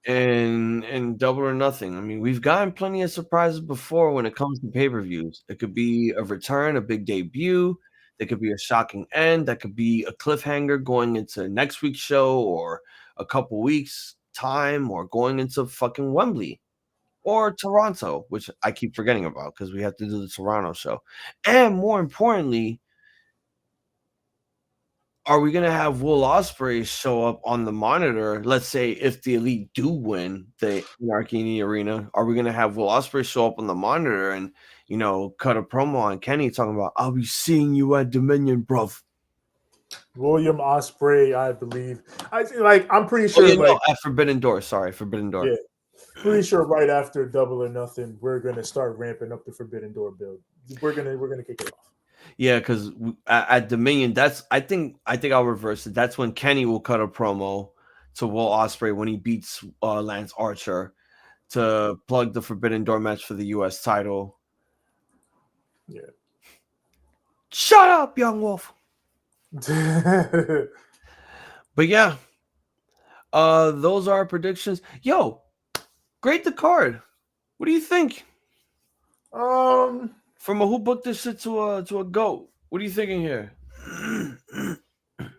in Double or Nothing. I mean, we've gotten plenty of surprises before when it comes to pay-per-views. It could be a return, a big debut. There could be a shocking end. That could be a cliffhanger going into next week's show or a couple weeks time or going into fucking Wembley or Toronto, which I keep forgetting about because we have to do the Toronto show. And more importantly, are we gonna have Will Ospreay show up on the monitor? Let's say if the Elite do win the Anarchy in the Arena, are we gonna have Will Ospreay show up on the monitor and cut a promo on Kenny talking about I'll be seeing you at Dominion, bruv? William Ospreay, I believe. I'm pretty Oh sure yeah, no, at Forbidden Door. Sorry, Forbidden Door. Yeah. Pretty sure right after Double or Nothing, we're gonna start ramping up the Forbidden Door build. We're gonna kick it off. Yeah, because at Dominion, I think I'll reverse it. That's when Kenny will cut a promo to Will Ospreay when he beats Lance Archer to plug the Forbidden Door match for the U.S. title. Yeah. Shut up, young wolf. But yeah, those are our predictions. Yo, grade the card. What do you think? From a who booked this shit to a goat. What are you thinking here?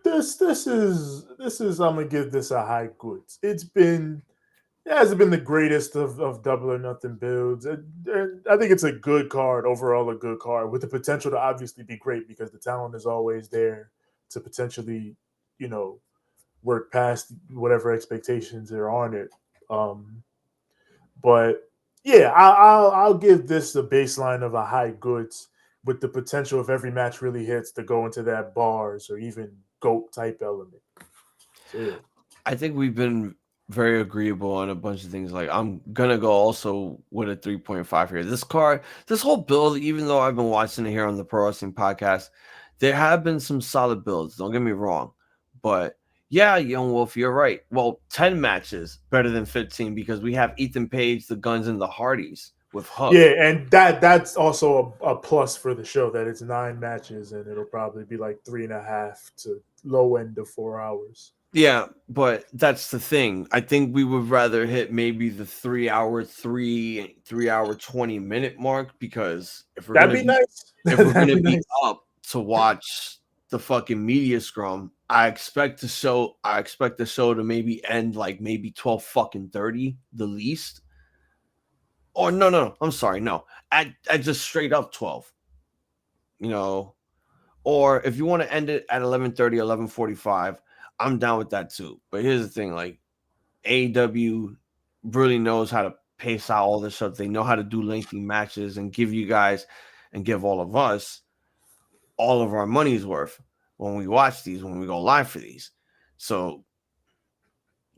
This is I'm gonna give this a high goods. It hasn't been the greatest of Double or Nothing builds. I think it's a good card overall, a good card with the potential to obviously be great because the talent is always there to potentially, work past whatever expectations are on it. But yeah, I'll give this a baseline of a high goods with the potential if every match really hits to go into that bars or even GOAT type element. So, yeah. I think we've been very agreeable on a bunch of things. Like I'm gonna go also with a 3.5 here. This card, this whole build, even though I've been watching it here on the Pro Wrestling Podcast, there have been some solid builds. Don't get me wrong, but yeah, Young Wolf, you're right. Well, 10 matches better than 15 because we have Ethan Page, the Guns, and the Hardys with Hook. Yeah, and that's also a plus for the show that it's 9 matches and it'll probably be like 3.5 to low end of 4 hours. Yeah, but that's the thing. I think we would rather hit maybe the 3-hour, 20-minute mark because if we're That'd gonna be nice. if we're gonna be up to watch the fucking media scrum, I expect the show to maybe end like maybe 12:30 the least. Or no, I'm sorry, no. At just straight up 12. Or if you want to end it at 11:30, 11:45, I'm down with that too. But here's the thing, like AEW really knows how to pace out all this stuff. They know how to do lengthy matches and give you guys and give all of us all of our money's worth when we watch these, when we go live for these. So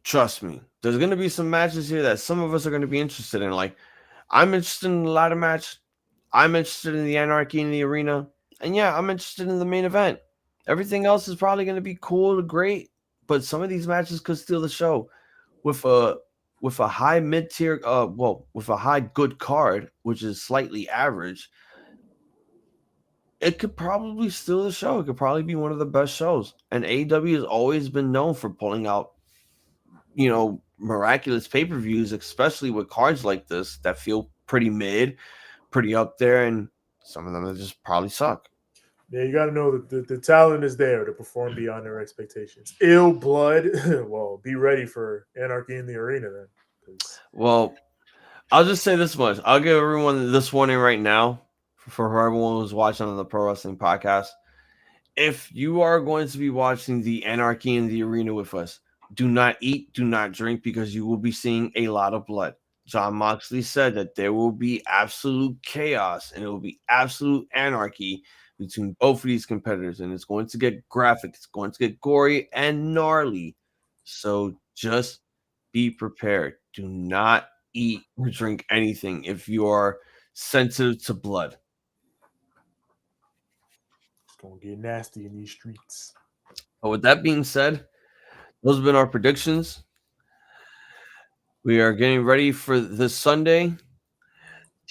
trust me, there's going to be some matches here that some of us are going to be interested in. Like I'm interested in the ladder match. I'm interested in the Anarchy in the Arena. And yeah, I'm interested in the main event. Everything else is probably going to be cool to great, but some of these matches could steal the show with a high mid-tier with a high good card, which is slightly average. it could probably steal the show. It could probably be one of the best shows. And AEW has always been known for pulling out, miraculous pay-per-views, especially with cards like this that feel pretty mid, pretty up there, and some of them that just probably suck. Yeah, you got to know that the talent is there to perform beyond their expectations. Ill Blood, well, be ready for Anarchy in the Arena then. Well, I'll just say this much. I'll give everyone this warning right now for everyone who's watching on the Pro Wrestling Podcast. If you are going to be watching the Anarchy in the Arena with us, do not eat, do not drink, because you will be seeing a lot of blood. Jon Moxley said that there will be absolute chaos and it will be absolute anarchy between both of these competitors, and it's going to get graphic, it's going to get gory and gnarly. So just be prepared. Do not eat or drink anything if you are sensitive to blood. It's going to get nasty in these streets. But with that being said, those have been our predictions. We are getting ready for this Sunday.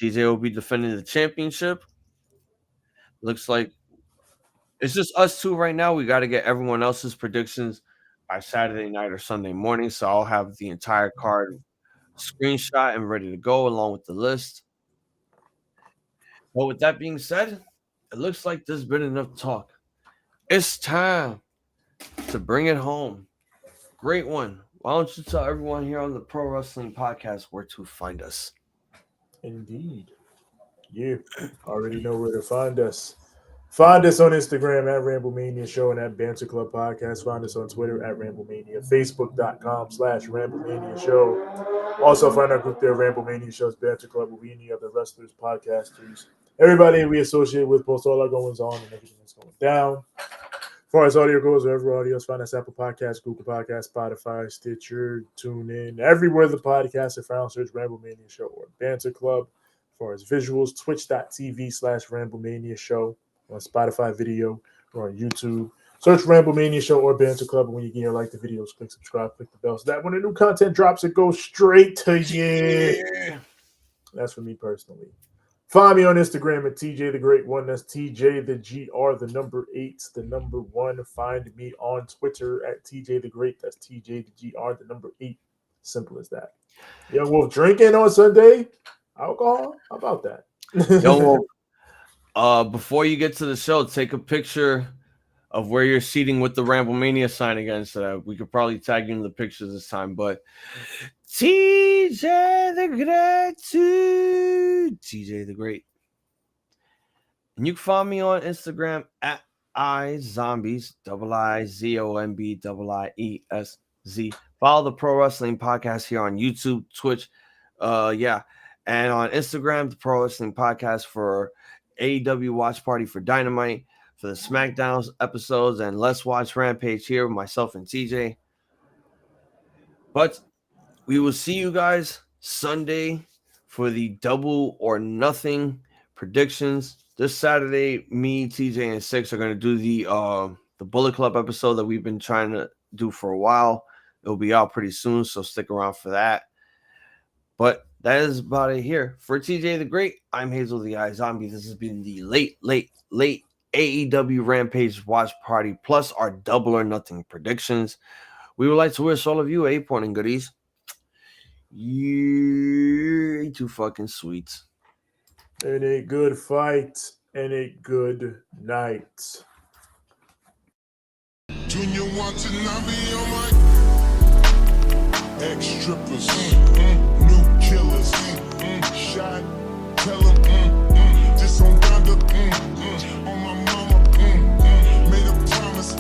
TJ will be defending the championship. Looks like it's just us two right now. We got to get everyone else's predictions by Saturday night or Sunday morning. So I'll have the entire card screenshot and ready to go along with the list. But with that being said, it looks like there's been enough talk. It's time to bring it home. Great one. Why don't you tell everyone here on the Pro Wrestling Podcast where to find us? Indeed. You already know where to find us. Find us on Instagram at Ramblemania Show and at Banter Club Podcast. Find us on Twitter at Ramblemania, Facebook.com/Ramblemania Show. Also find our group there, Ramblemania Show's Banter Club, where we and the other wrestlers, podcasters, everybody we associate with post all our goings on and everything that's going down. As far as audio goes, wherever audio is, find us Apple Podcasts, Google Podcasts, Spotify, Stitcher, TuneIn, everywhere the podcast are found. Search Ramblemania Show or Banter Club. As far as visuals, twitch.tv/Ramblemania Show. On Spotify video or on YouTube. Search Ramblemania Show or Banter Club. And when you like the videos, click subscribe, click the bell, so that when the new content drops, it goes straight to you. That's for me personally. Find me on Instagram at TJ the Great One. That's TJ the GR, the number 8, the number 1. Find me on Twitter at TJ the Great. That's TJ the GR, the number 8. Simple as that. Young Wolf drinking on Sunday. Alcohol? How about that? Young Wolf. Before you get to the show, take a picture of where you're seating with the Ramblemania sign again, so that we could probably tag you in the pictures this time. But TJ the Great, TJ the Great. And you can find me on Instagram at iZombies, IZOMBIIESZ. Follow the Pro Wrestling Podcast here on YouTube, Twitch, and on Instagram, the Pro Wrestling Podcast for AEW Watch Party for Dynamite, for the SmackDown episodes, and Let's Watch Rampage here with myself and TJ. But we will see you guys Sunday for the Double or Nothing predictions. This Saturday, me, TJ, and Six are going to do the Bullet Club episode that we've been trying to do for a while. It'll be out pretty soon, so stick around for that. But that is about it here. For TJ the Great, I'm Hazel the iZombie. This has been the late AEW Rampage Watch Party, plus our Double or Nothing predictions. We would like to wish all of you a morning goodies. You're too fucking sweet. And a good fight and a good night. Junior watching Navi on my ex-strippers, new killers, shot, tell them, just on round up, on my mama, made a promise,